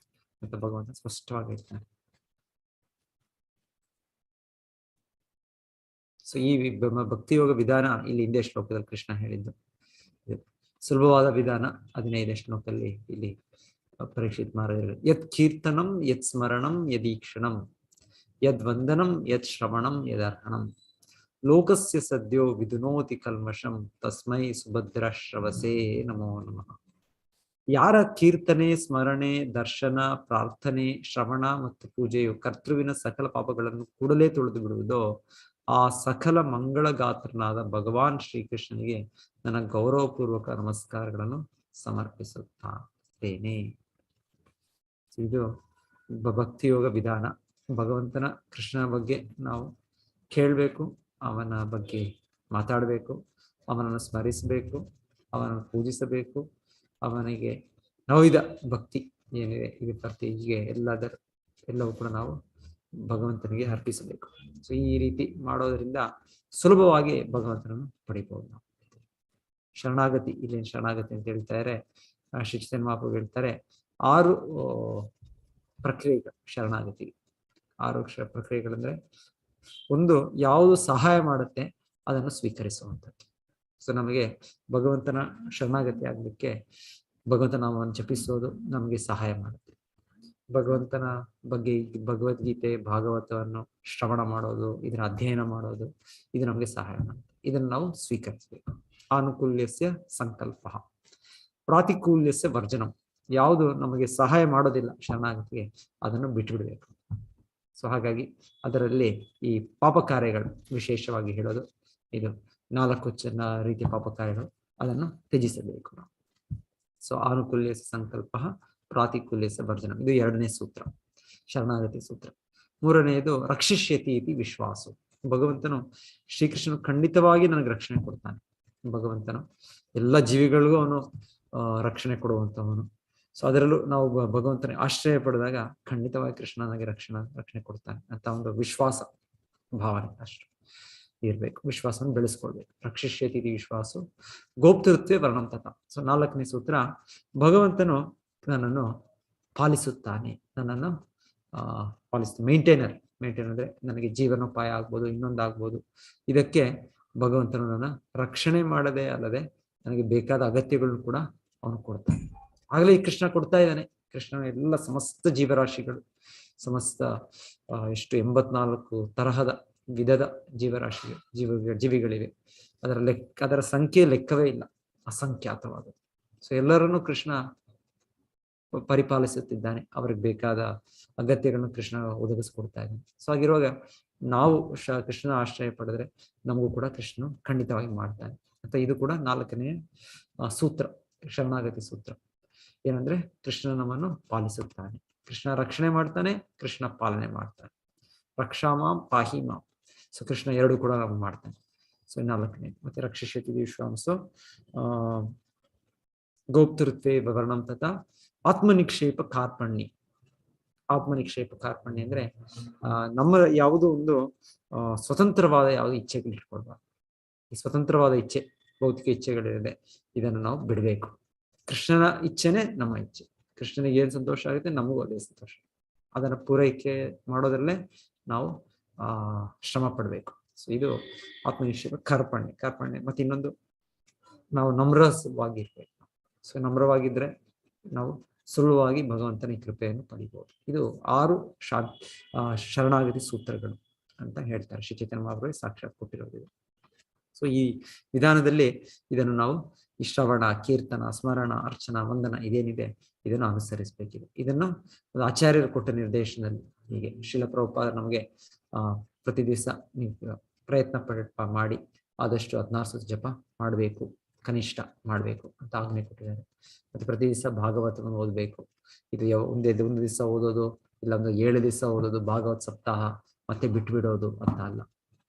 ಅಂತ ಭಗವಂತ ಸ್ಪಷ್ಟವಾಗಿ ಹೇಳ್ತಾನೆ. ಸೊ ಈ ಭಕ್ತಿಯೋಗ ವಿಧಾನ ಇಲ್ಲಿ ಹಿಂದೆ ಶ್ಲೋಕದಲ್ಲಿ ಕೃಷ್ಣ ಹೇಳಿದ್ದು. ಸುಲಭವಾದ ವಿಧಾನ 15ನೇ ಶ್ಲೋಕದಲ್ಲಿ ಇಲ್ಲಿ ಪರೀಕ್ಷಿತ್ ಮಹಾರಾಜರು, ಯತ್ ಕೀರ್ತನಂ ಯತ್ ಸ್ಮರಣಂ ಯದೀಕ್ಷಣಂ ಯದ್ ವಂದನಂ ಯತ್ ಶ್ರವಣಂ ಯದರ್ಹಣಂ ಲೋಕಸ್ಯ ಸದ್ಯೋ ವಿಧುನೋತಿ ಕಲ್ಮಷಂ ತಸ್ಮೈ ಸುಭದ್ರ ಶ್ರವಸೇ ನಮೋ ನಮಃ. ಯಾರ ಕೀರ್ತನೆ, ಸ್ಮರಣೆ, ದರ್ಶನ, ಪ್ರಾರ್ಥನೆ, ಶ್ರವಣ ಮತ್ತು ಪೂಜೆಯು ಕರ್ತೃವಿನ ಸಕಲ ಪಾಪಗಳನ್ನು ಕೂಡಲೇ ತೊಳೆದು ಬಿಡುವುದೋ ಆ ಸಕಲ ಮಂಗಳಗಾತ್ರನಾದ ಭಗವಾನ್ ಶ್ರೀಕೃಷ್ಣನಿಗೆ ನನ್ನ ಗೌರವಪೂರ್ವಕ ನಮಸ್ಕಾರಗಳನ್ನು ಸಮರ್ಪಿಸುತ್ತೇನೆ. ಇದು ಭಕ್ತಿಯೋಗ ವಿಧಾನ. ಭಗವಂತನ ಕೃಷ್ಣನ ಬಗ್ಗೆ ನಾವು ಕೇಳಬೇಕು, ಅವನ ಬಗ್ಗೆ ಮಾತಾಡಬೇಕು, ಅವನನ್ನು ಸ್ಮರಿಸಬೇಕು, ಅವನನ್ನು ಪೂಜಿಸಬೇಕು, ಅವನಿಗೆ ನವವಿಧ ಭಕ್ತಿ ಏನಿದೆ ಇದು ಹೀಗೆ ಎಲ್ಲವೂ ಕೂಡ ನಾವು ಭಗವಂತನಿಗೆ ಅರ್ಪಿಸಬೇಕು. ಸೊ ಈ ರೀತಿ ಮಾಡೋದ್ರಿಂದ ಸುಲಭವಾಗಿ ಭಗವಂತನನ್ನು ಪಡಿಬಹುದು ನಾವು. ಶರಣಾಗತಿ, ಇಲ್ಲಿ ಶರಣಾಗತಿ ಅಂತ ಹೇಳ್ತಾರೆ ಶ್ರೀ ಚೈತನ್ಯ ಮಹಾಪ್ರಭು ಹೇಳ್ತಾರೆ, 6 ಪ್ರಕ್ರಿಯೆಗಳು ಶರಣಾಗತಿ. 6 ಪ್ರಕ್ರಿಯೆಗಳಂದ್ರೆ, ಒಂದು ಯಾವುದು ಸಹಾಯ ಮಾಡುತ್ತೆ ಅದನ್ನು ಸ್ವೀಕರಿಸುವಂಥದ್ದು. ಸೊ ನಮಗೆ ಭಗವಂತನ ಶರಣಾಗತಿ ಆಗ್ಲಿಕ್ಕೆ ಭಗವಂತನ ನಾಮವನ್ನು ಜಪಿಸೋದು ನಮಗೆ ಸಹಾಯ ಮಾಡುತ್ತೆ. ಭಗವಂತನ ಬಗ್ಗೆ ಭಗವದ್ಗೀತೆ ಭಾಗವತವನ್ನು ಶ್ರವಣ ಮಾಡೋದು, ಇದರ ಅಧ್ಯಯನ ಮಾಡೋದು, ಇದು ನಮಗೆ ಸಹಾಯ ಮಾಡುತ್ತೆ. ಇದನ್ನು ನಾವು ಸ್ವೀಕರಿಸಬೇಕು. ಆನುಕೂಲ್ಯಸ್ಯ ಸಂಕಲ್ಪ, ಪ್ರಾತಿಕೂಲ್ಯಸ್ಯ ವರ್ಜನಂ. ಯಾವುದು ನಮಗೆ ಸಹಾಯ ಮಾಡೋದಿಲ್ಲ ಶರಣಾಗತಿಗೆ, ಅದನ್ನು ಬಿಟ್ಟುಬಿಡಬೇಕು. ಸೊ ಹಾಗಾಗಿ ಅದರಲ್ಲಿ ಈ ಪಾಪ ಕಾರ್ಯಗಳು ವಿಶೇಷವಾಗಿ ಹೇಳೋದು, ಇದು 4 ರೀತಿಯ ಪಾಪ ಕಾರ್ಯಗಳು, ಅದನ್ನು ತ್ಯಜಿಸಬೇಕು ನಾವು. ಸೊ ಆನುಕೂಲ್ಯಸ್ಯ ಸಂಕಲ್ಪ, ಪ್ರಾತಿಕೂಲ್ಯಸ್ಯ ವರ್ಜನಂ, ಇದು 2ನೇ ಸೂತ್ರ, ಶರಣಾಗತಿ ಸೂತ್ರ. 3ನೇದು ರಕ್ಷಿಷ್ಯತಿ ಇತಿ ವಿಶ್ವಾಸ. ಭಗವಂತನು ಶ್ರೀಕೃಷ್ಣನು ಖಂಡಿತವಾಗಿ ನನಗೆ ರಕ್ಷಣೆ ಕೊಡ್ತಾನೆ. ಭಗವಂತನು ಎಲ್ಲ ಜೀವಿಗಳಿಗೂ ಅವನು ರಕ್ಷಣೆ ಕೊಡುವಂತವನು. ಸೊ ಅದರಲ್ಲೂ ನಾವು ಭಗವಂತನ ಆಶ್ರಯ ಪಡೆದಾಗ ಖಂಡಿತವಾಗಿ ಕೃಷ್ಣ ನನಗೆ ರಕ್ಷಣೆ ಕೊಡ್ತಾನೆ ಅಂತ ಒಂದು ವಿಶ್ವಾಸ ಭಾವನೆ ಅಷ್ಟು ಇರ್ಬೇಕು. ವಿಶ್ವಾಸವನ್ನು ಬೆಳೆಸ್ಕೊಳ್ಬೇಕು. ರಕ್ಷಿಷ್ಯತಿ ವಿಶ್ವಾಸ ಗೋಪ್ತೃತ್ವೇ ವರ್ಣಂ ತಥಾ. ಸೊ 4ನೇ ಸೂತ್ರ, ಭಗವಂತನು ನನ್ನನ್ನು ಪಾಲಿಸುತ್ತಾನೆ, ನನ್ನನ್ನು ಪಾಲಿಸ್ತಾನೆ. ಮೇಂಟೈನರ್ ಅಂದ್ರೆ ನನಗೆ ಜೀವನೋಪಾಯ ಆಗ್ಬೋದು, ಇನ್ನೊಂದಾಗ್ಬೋದು. ಇದಕ್ಕೆ ಭಗವಂತನು ನನ್ನ ರಕ್ಷಣೆ ಮಾಡದೆ ಅಲ್ಲದೆ ನನಗೆ ಬೇಕಾದ ಅಗತ್ಯಗಳನ್ನು ಕೂಡ ಅವನು ಕೊಡ್ತಾನೆ. ಆಗಲೇ ಈ ಕೃಷ್ಣ ಕೊಡ್ತಾ ಇದ್ದಾನೆ. ಕೃಷ್ಣನ ಎಲ್ಲ ಸಮಸ್ತ ಜೀವರಾಶಿಗಳು, ಸಮಸ್ತ ಎಷ್ಟು 84 ತರಹದ ವಿಧದ ಜೀವಿಗಳಿವೆ. ಅದರ ಸಂಖ್ಯೆ ಲೆಕ್ಕವೇ ಇಲ್ಲ, ಅಸಂಖ್ಯಾತವಾದದ್ದು. ಸೊ ಎಲ್ಲರನ್ನೂ ಕೃಷ್ಣ ಪರಿಪಾಲಿಸುತ್ತಿದ್ದಾನೆ. ಅವ್ರಿಗೆ ಬೇಕಾದ ಅಗತ್ಯಗಳನ್ನು ಕೃಷ್ಣ ಒದಗಿಸ್ಕೊಡ್ತಾ ಇದ್ದಾನೆ. ಸೊ ಹಾಗಿರುವಾಗ ನಾವು ಕೃಷ್ಣನ ಆಶ್ರಯ ಪಡೆದ್ರೆ ನಮಗೂ ಕೂಡ ಕೃಷ್ಣನು ಖಂಡಿತವಾಗಿ ಮಾಡ್ತಾನೆ ಅಂತ. ಇದು ಕೂಡ 4ನೇ ಸೂತ್ರ, ಶರಣಾಗತಿ ಸೂತ್ರ. ಏನಂದ್ರೆ ಕೃಷ್ಣ ನಮ್ಮನ್ನು ಪಾಲಿಸುತ್ತಾನೆ, ಕೃಷ್ಣ ರಕ್ಷಣೆ ಮಾಡ್ತಾನೆ, ಕೃಷ್ಣ ಪಾಲನೆ ಮಾಡ್ತಾನೆ. ರಕ್ಷಾಮಾಂ ಪಾಹಿಮಾಂ. ಸೊ ಕೃಷ್ಣ 2 ಕೂಡ ನಾವು ಮಾಡ್ತಾನೆ. ಸೊ 4ನೇ. ಮತ್ತೆ ರಕ್ಷಿಷ್ಯತಿ ವಿಶ್ವಾಂಸೋ ಗೋಪ್ತೃತ್ವೇ ವರ್ಣಂ ತಥಾ ಆತ್ಮನಿಕ್ಷೇಪ ಕಾರ್ಪಣ್ಯ. ಆತ್ಮನಿಕ್ಷೇಪ ಕಾರ್ಪಣ್ಯ ಅಂದ್ರೆ ನಮ್ಮ ಯಾವುದೋ ಒಂದು ಸ್ವತಂತ್ರವಾದ ಯಾವುದೋ ಇಚ್ಛೆಗಳು ಇಟ್ಕೊಳ್ಬಾರ್ದು. ಈ ಸ್ವತಂತ್ರವಾದ ಇಚ್ಛೆ, ಭೌತಿಕ ಇಚ್ಛೆಗಳಿದೆ, ಇದನ್ನು ನಾವು ಬಿಡಬೇಕು. ಕೃಷ್ಣನ ಇಚ್ಛೆನೆ ನಮ್ಮ ಇಚ್ಛೆ. ಕೃಷ್ಣನಿಗೆ ಏನ್ ಸಂತೋಷ ಆಗುತ್ತೆ, ನಮಗೂ ಅದೇ ಸಂತೋಷ. ಅದನ್ನ ಪೂರೈಕೆ ಮಾಡೋದ್ರಲ್ಲೇ ನಾವು ಶ್ರಮ ಪಡಬೇಕು. ಸೊ ಇದು ಆತ್ಮನಿಕ್ಷೇಪ ಕಾರ್ಪಣ್ಯ. ಮತ್ತೆ ಇನ್ನೊಂದು, ನಾವು ನಮ್ರವಾಗಿರ್ಬೇಕು. ಸೊ ನಮ್ರವಾಗಿದ್ರೆ ನಾವು ಸುಲಭವಾಗಿ ಭಗವಂತನ ಕೃಪೆಯನ್ನು ಪಡಿಬಹುದು. ಇದು 6 ಶರಣಾಗತಿ ಸೂತ್ರಗಳು ಅಂತ ಹೇಳ್ತಾರೆ. ಶ್ರೀ ಚೈತನ್ಯ ಮಹಾಪ್ರಭು ಸಾಕ್ಷಾತ್ ಕೊಟ್ಟಿರೋದು. ಸೊ ಈ ವಿಧಾನದಲ್ಲಿ ಇದನ್ನು ನಾವು ಈ ಶ್ರವಣ, ಕೀರ್ತನ, ಸ್ಮರಣ, ಅರ್ಚನಾ, ವಂದನ ಇದೇನಿದೆ ಇದನ್ನು ಅನುಸರಿಸಬೇಕಿದೆ. ಇದನ್ನು ಆಚಾರ್ಯರು ಕೊಟ್ಟ ನಿರ್ದೇಶನದಲ್ಲಿ ಹೀಗೆ ಶ್ರೀಲ ಪ್ರಭುಪಾದ ನಮಗೆ ಪ್ರತಿ ದಿವಸ ನೀವು ಪ್ರಯತ್ನ ಮಾಡಿ ಆದಷ್ಟು 16 ಸತಿ ಜಪ ಮಾಡಬೇಕು, ಕನಿಷ್ಠ ಮಾಡಬೇಕು ಅಂತ ಆಜ್ಞೆ ಕೊಟ್ಟಿದ್ದಾರೆ. ಮತ್ತೆ ಪ್ರತಿ ದಿವಸ ಭಾಗವತವನ್ನು ಓದಬೇಕು. ಇದು ಒಂದು ದಿವಸ ಓದೋದು, ಇಲ್ಲ ಒಂದು 7 ದಿವಸ ಓದೋದು, ಭಾಗವತ ಸಪ್ತಾಹ ಮತ್ತೆ ಬಿಟ್ಬಿಡೋದು ಅಂತ ಅಲ್ಲ.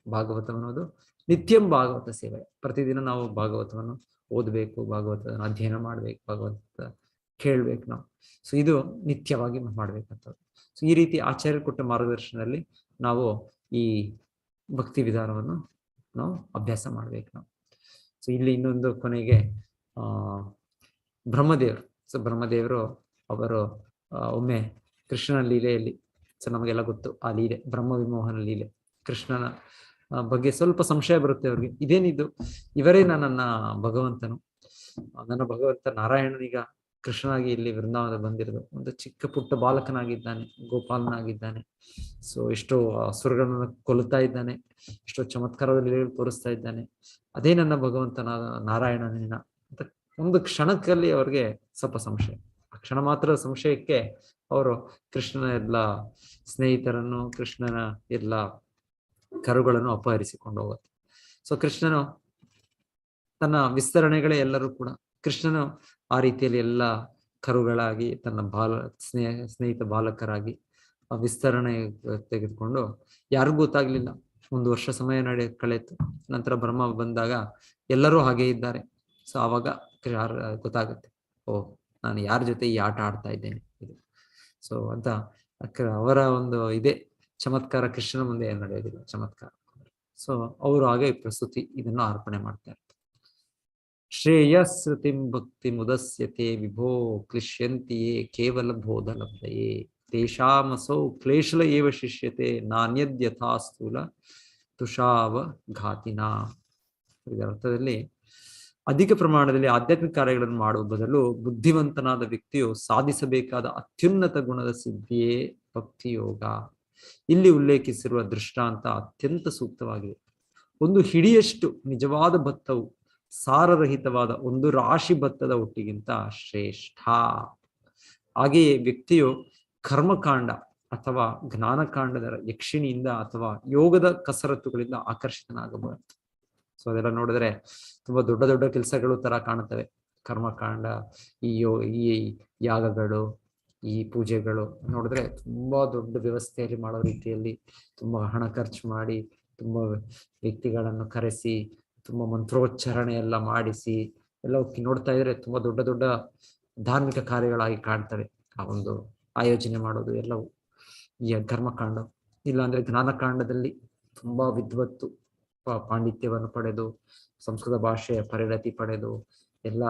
ಭಾಗವತವನ್ನೋದು ನಿತ್ಯಂ ಭಾಗವತ ಸೇವೆ. ಪ್ರತಿದಿನ ನಾವು ಭಾಗವತವನ್ನು ಓದಬೇಕು, ಭಾಗವತ ಅಧ್ಯಯನ ಮಾಡ್ಬೇಕು, ಭಾಗವತ ಕೇಳ್ಬೇಕು ನಾವು. ಸೊ ಇದು ನಿತ್ಯವಾಗಿ ಮಾಡ್ಬೇಕಂತದ್ದು. ಸೊ ಈ ರೀತಿ ಆಚಾರ್ಯರು ಕೊಟ್ಟ ಮಾರ್ಗದರ್ಶನದಲ್ಲಿ ನಾವು ಈ ಭಕ್ತಿ ವಿಧಾನವನ್ನು ನಾವು ಅಭ್ಯಾಸ ಮಾಡ್ಬೇಕು ನಾವು. ಸೊ ಇಲ್ಲಿ ಇನ್ನೊಂದು ಕೊನೆಗೆ ಬ್ರಹ್ಮದೇವರು. ಸೊ ಬ್ರಹ್ಮದೇವರು ಅವರು ಒಮ್ಮೆ ಕೃಷ್ಣನ ಲೀಲೆಯಲ್ಲಿ, ಸೊ ನಮಗೆಲ್ಲ ಗೊತ್ತು ಆ ಲೀಲೆ, ಬ್ರಹ್ಮ ವಿಮೋಹನ ಲೀಲೆ. ಕೃಷ್ಣನ ಬಗ್ಗೆ ಸ್ವಲ್ಪ ಸಂಶಯ ಬರುತ್ತೆ ಅವ್ರಿಗೆ. ಇದೇನಿದು, ಇವರೇ ನನ್ನ ಭಗವಂತನು, ನನ್ನ ಭಗವಂತ ನಾರಾಯಣನೀಗ ಕೃಷ್ಣನಾಗಿ ಇಲ್ಲಿ ವೃಂದಾವನ ಬಂದಿರೋದು. ಒಂದು ಚಿಕ್ಕ ಪುಟ್ಟ ಬಾಲಕನಾಗಿದ್ದಾನೆ, ಗೋಪಾಲನಾಗಿದ್ದಾನೆ. ಸೊ ಎಷ್ಟೋ ಸುರಗಳನ್ನು ಕೊಲ್ಲುತ್ತಾ ಇದ್ದಾನೆ, ಎಷ್ಟೋ ಚಮತ್ಕಾರದಲ್ಲಿ ತೋರಿಸ್ತಾ ಇದ್ದಾನೆ. ಅದೇ ನನ್ನ ಭಗವಂತನಾದ ನಾರಾಯಣನಿನ ಅಂತ ಒಂದು ಕ್ಷಣಕ್ಕಲ್ಲಿ ಅವ್ರಿಗೆ ಸ್ವಲ್ಪ ಸಂಶಯ. ಆ ಕ್ಷಣ ಮಾತ್ರ ಸಂಶಯಕ್ಕೆ ಅವರು ಕೃಷ್ಣನ ಎಲ್ಲ ಸ್ನೇಹಿತರನ್ನು, ಕೃಷ್ಣನ ಎಲ್ಲ ಕರುಗಳನ್ನು ಅಪಹರಿಸಿಕೊಂಡು ಹೋಗುತ್ತೆ. ಸೊ ಕೃಷ್ಣನು ತನ್ನ ವಿಸ್ತರಣೆಗಳೇ ಎಲ್ಲರೂ ಕೂಡ, ಕೃಷ್ಣನು ಆ ರೀತಿಯಲ್ಲಿ ಎಲ್ಲ ಕರುಗಳಾಗಿ ತನ್ನ ಸ್ನೇಹಿತ ಬಾಲಕರಾಗಿ ಆ ವಿಸ್ತರಣೆ ತೆಗೆದುಕೊಂಡು ಯಾರಿಗೂ ಗೊತ್ತಾಗ್ಲಿಲ್ಲ. 1 ವರ್ಷ ಸಮಯ ಕಳೆಯಿತು. ನಂತರ ಬ್ರಹ್ಮ ಬಂದಾಗ ಎಲ್ಲರೂ ಹಾಗೆ ಇದ್ದಾರೆ. ಸೊ ಆವಾಗ ಗೊತ್ತಾಗುತ್ತೆ, ಓ ನಾನು ಯಾರ ಜೊತೆ ಈ ಆಟ ಆಡ್ತಾ ಇದ್ದೇನೆ ಇದು. ಸೊ ಅಂತ ಅವರ ಒಂದು ಇದೇ ಚಮತ್ಕಾರ ಕೃಷ್ಣನ ಮುಂದೆ ಏನು ನಡೆಯೋದಿಲ್ಲ, ಚಮತ್ಕಾರ. ಸೊ ಅವರು ಹಾಗೆ ಪ್ರಸ್ತುತಿ ಇದನ್ನು ಅರ್ಪಣೆ ಮಾಡ್ತಾ ಇರ್ತಾರೆ. ಶ್ರೇಯಸ್ಸೃತಿಂ ಭಕ್ತಿ ಮುದಸ್ಯತೆ ವಿಭೋ ಕ್ಲಿಶ್ಯಂತಿಯೇ ಕೇವಲ ಬೋಧ ಲಬ್ಧಯೇ ತೇಷಾಮಸೌ ಕ್ಲೇಶಲ ಏವ ಶಿಷ್ಯತೆ ನಾಣ್ಯದ್ಯಥಾ ಸ್ಥೂಲ ತುಷಾವ ಘಾತಿನ. ಇದರ ಅರ್ಥದಲ್ಲಿ ಅಧಿಕ ಪ್ರಮಾಣದಲ್ಲಿ ಆಧ್ಯಾತ್ಮಿಕ ಕಾರ್ಯಗಳನ್ನು ಮಾಡುವ ಬದಲು ಬುದ್ಧಿವಂತನಾದ ವ್ಯಕ್ತಿಯು ಸಾಧಿಸಬೇಕಾದ ಅತ್ಯುನ್ನತ ಗುಣದ ಸಿದ್ಧಿಯೇ ಭಕ್ತಿ ಯೋಗ. ಇಲ್ಲಿ ಉಲ್ಲೇಖಿಸಿರುವ ದೃಷ್ಟಾಂತ ಅತ್ಯಂತ ಸೂಕ್ತವಾಗಿದೆ. ಒಂದು ಹಿಡಿಯಷ್ಟು ನಿಜವಾದ ಭತ್ತವು ಸಾರರಹಿತವಾದ ಒಂದು ರಾಶಿ ಭತ್ತದ ಒಟ್ಟಿಗಿಂತ ಶ್ರೇಷ್ಠ. ಹಾಗೆಯೇ ವ್ಯಕ್ತಿಯು ಕರ್ಮಕಾಂಡ ಅಥವಾ ಜ್ಞಾನಕಾಂಡದ ಯಕ್ಷಿಣಿಯಿಂದ ಅಥವಾ ಯೋಗದ ಕಸರತ್ತುಗಳಿಂದ ಆಕರ್ಷಿತನಾಗಬಾರದು. ಸೊ ಅದೆಲ್ಲ ನೋಡಿದ್ರೆ ತುಂಬಾ ದೊಡ್ಡ ದೊಡ್ಡ ಕೆಲಸಗಳು ತರ ಕಾಣುತ್ತವೆ. ಕರ್ಮಕಾಂಡ, ಈ ಯಾಗಗಳು, ಈ ಪೂಜೆಗಳು ನೋಡಿದ್ರೆ ತುಂಬಾ ದೊಡ್ಡ ವ್ಯವಸ್ಥೆಯಲ್ಲಿ ಮಾಡೋ ರೀತಿಯಲ್ಲಿ ತುಂಬಾ ಹಣ ಖರ್ಚು ಮಾಡಿ, ತುಂಬಾ ವ್ಯಕ್ತಿಗಳನ್ನು ಕರೆಸಿ, ತುಂಬಾ ಮಂತ್ರೋಚ್ಚಾರಣೆ ಎಲ್ಲ ಮಾಡಿಸಿ ಎಲ್ಲ ನೋಡ್ತಾ ಇದ್ರೆ ತುಂಬಾ ದೊಡ್ಡ ದೊಡ್ಡ ಧಾರ್ಮಿಕ ಕಾರ್ಯಗಳಾಗಿ ಕಾಣ್ತವೆ. ಆ ಒಂದು ಆಯೋಜನೆ ಮಾಡೋದು ಎಲ್ಲವೂ ಈ ಕರ್ಮಕಾಂಡ. ಇಲ್ಲಾಂದ್ರೆ ಜ್ಞಾನಕಾಂಡದಲ್ಲಿ ತುಂಬಾ ವಿದ್ವತ್ತು ಪಾಂಡಿತ್ಯವನ್ನು ಪಡೆದು, ಸಂಸ್ಕೃತ ಭಾಷೆಯ ಪರಿಣತಿ ಪಡೆದು, ಎಲ್ಲ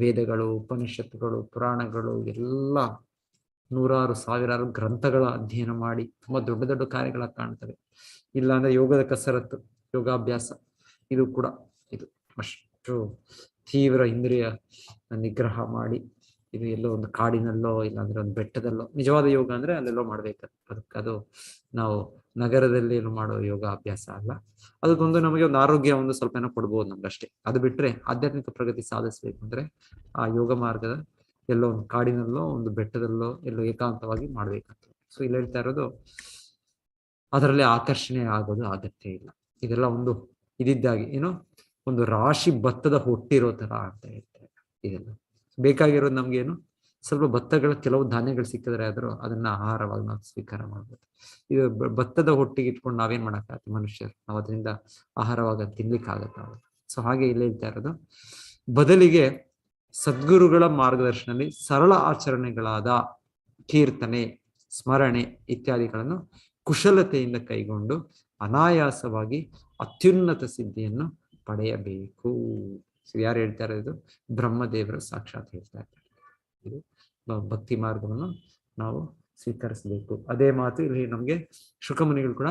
ವೇದಗಳು, ಉಪನಿಷತ್ತುಗಳು, ಪುರಾಣಗಳು ಎಲ್ಲ ನೂರಾರು ಸಾವಿರಾರು ಗ್ರಂಥಗಳ ಅಧ್ಯಯನ ಮಾಡಿ ತುಂಬಾ ದೊಡ್ಡ ದೊಡ್ಡ ಕಾರ್ಯಗಳ ಕಾಣ್ತವೆ. ಇಲ್ಲಾಂದ್ರೆ ಯೋಗದ ಕಸರತ್ತು, ಯೋಗಾಭ್ಯಾಸ, ಇದು ಕೂಡ ಇದು ಅಷ್ಟು ತೀವ್ರ ಇಂದ್ರಿಯ ನಿಗ್ರಹ ಮಾಡಿ, ಇದು ಎಲ್ಲೋ ಒಂದು ಕಾಡಿನಲ್ಲೋ ಇಲ್ಲಾಂದ್ರೆ ಒಂದು ಬೆಟ್ಟದಲ್ಲೋ ನಿಜವಾದ ಯೋಗ ಅಂದ್ರೆ ಅಲ್ಲೆಲ್ಲೋ ಮಾಡ್ಬೇಕು. ಅದು ನಾವು ನಗರದಲ್ಲಿ ಏನು ಮಾಡೋ ಯೋಗ ಅಭ್ಯಾಸ ಅಲ್ಲ. ಅದಕ್ಕೊಂದು ನಮಗೆ ಒಂದು ಆರೋಗ್ಯ ಒಂದು ಸ್ವಲ್ಪ ಏನೋ ಕೊಡ್ಬೋದು ನಮ್ಗಷ್ಟೇ. ಅದು ಬಿಟ್ರೆ ಆಧ್ಯಾತ್ಮಿಕ ಪ್ರಗತಿ ಸಾಧಿಸ್ಬೇಕು ಅಂದ್ರೆ ಆ ಯೋಗ ಮಾರ್ಗದ ಎಲ್ಲೋ ಒಂದು ಕಾಡಿನಲ್ಲೋ ಒಂದು ಬೆಟ್ಟದಲ್ಲೋ ಎಲ್ಲೋ ಏಕಾಂತವಾಗಿ ಮಾಡ್ಬೇಕಂತ. ಸೊ ಇಲ್ಲಿ ಹೇಳ್ತಾ ಇರೋದು ಅದರಲ್ಲಿ ಆಕರ್ಷಣೆ ಆಗೋದು ಅಗತ್ಯ ಇಲ್ಲ. ಇದೆಲ್ಲ ಒಂದು ಇದಿದ್ದಾಗಿ ಏನೋ ಒಂದು ರಾಶಿ ಭತ್ತದ ಹೊಟ್ಟಿರೋ ತರ ಅಂತ ಹೇಳ್ತಾರೆ. ಇದೆಲ್ಲ ಬೇಕಾಗಿರೋದು ನಮ್ಗೆ ಏನು ಸ್ವಲ್ಪ ಭತ್ತಗಳ ಕೆಲವು ಧಾನ್ಯಗಳು ಸಿಕ್ಕಿದ್ರೆ ಆದ್ರೂ ಅದನ್ನ ಆಹಾರವಾಗಿ ನಾವು ಸ್ವೀಕಾರ ಮಾಡ್ಬೋದು. ಇದು ಭತ್ತದ ಹೊಟ್ಟಿಗೆ ಇಟ್ಕೊಂಡು ನಾವೇನ್ ಮಾಡಕ್ಕಾಗತ್ತೆ ಮನುಷ್ಯರು, ನಾವು ಅದರಿಂದ ಆಹಾರವಾಗಿ ತಿನ್ಲಿಕ್ಕೆ ಆಗತ್ತ. ಸೊ ಹಾಗೆ ಇಲ್ಲಿ ಹೇಳ್ತಾ ಇರೋದು ಬದಲಿಗೆ ಸದ್ಗುರುಗಳ ಮಾರ್ಗದರ್ಶನದಲ್ಲಿ ಸರಳ ಆಚರಣೆಗಳಾದ ಕೀರ್ತನೆ, ಸ್ಮರಣೆ ಇತ್ಯಾದಿಗಳನ್ನು ಕುಶಲತೆಯಿಂದ ಕೈಗೊಂಡು ಅನಾಯಾಸವಾಗಿ ಅತ್ಯುನ್ನತ ಸಿದ್ಧಿಯನ್ನು ಪಡೆಯಬೇಕು. ಯಾರು ಹೇಳ್ತಾ ಇರೋದು? ಬ್ರಹ್ಮದೇವರು ಸಾಕ್ಷಾತ್ ಹೇಳ್ತಾ ಇದ್ದಾರೆ. ಇದು ಭಕ್ತಿ ಮಾರ್ಗವನ್ನು ನಾವು ಸ್ವೀಕರಿಸಬೇಕು. ಅದೇ ಮಾತು ಇಲ್ಲಿ ನಮ್ಗೆ ಶುಕಮುನಿಗಳು ಕೂಡ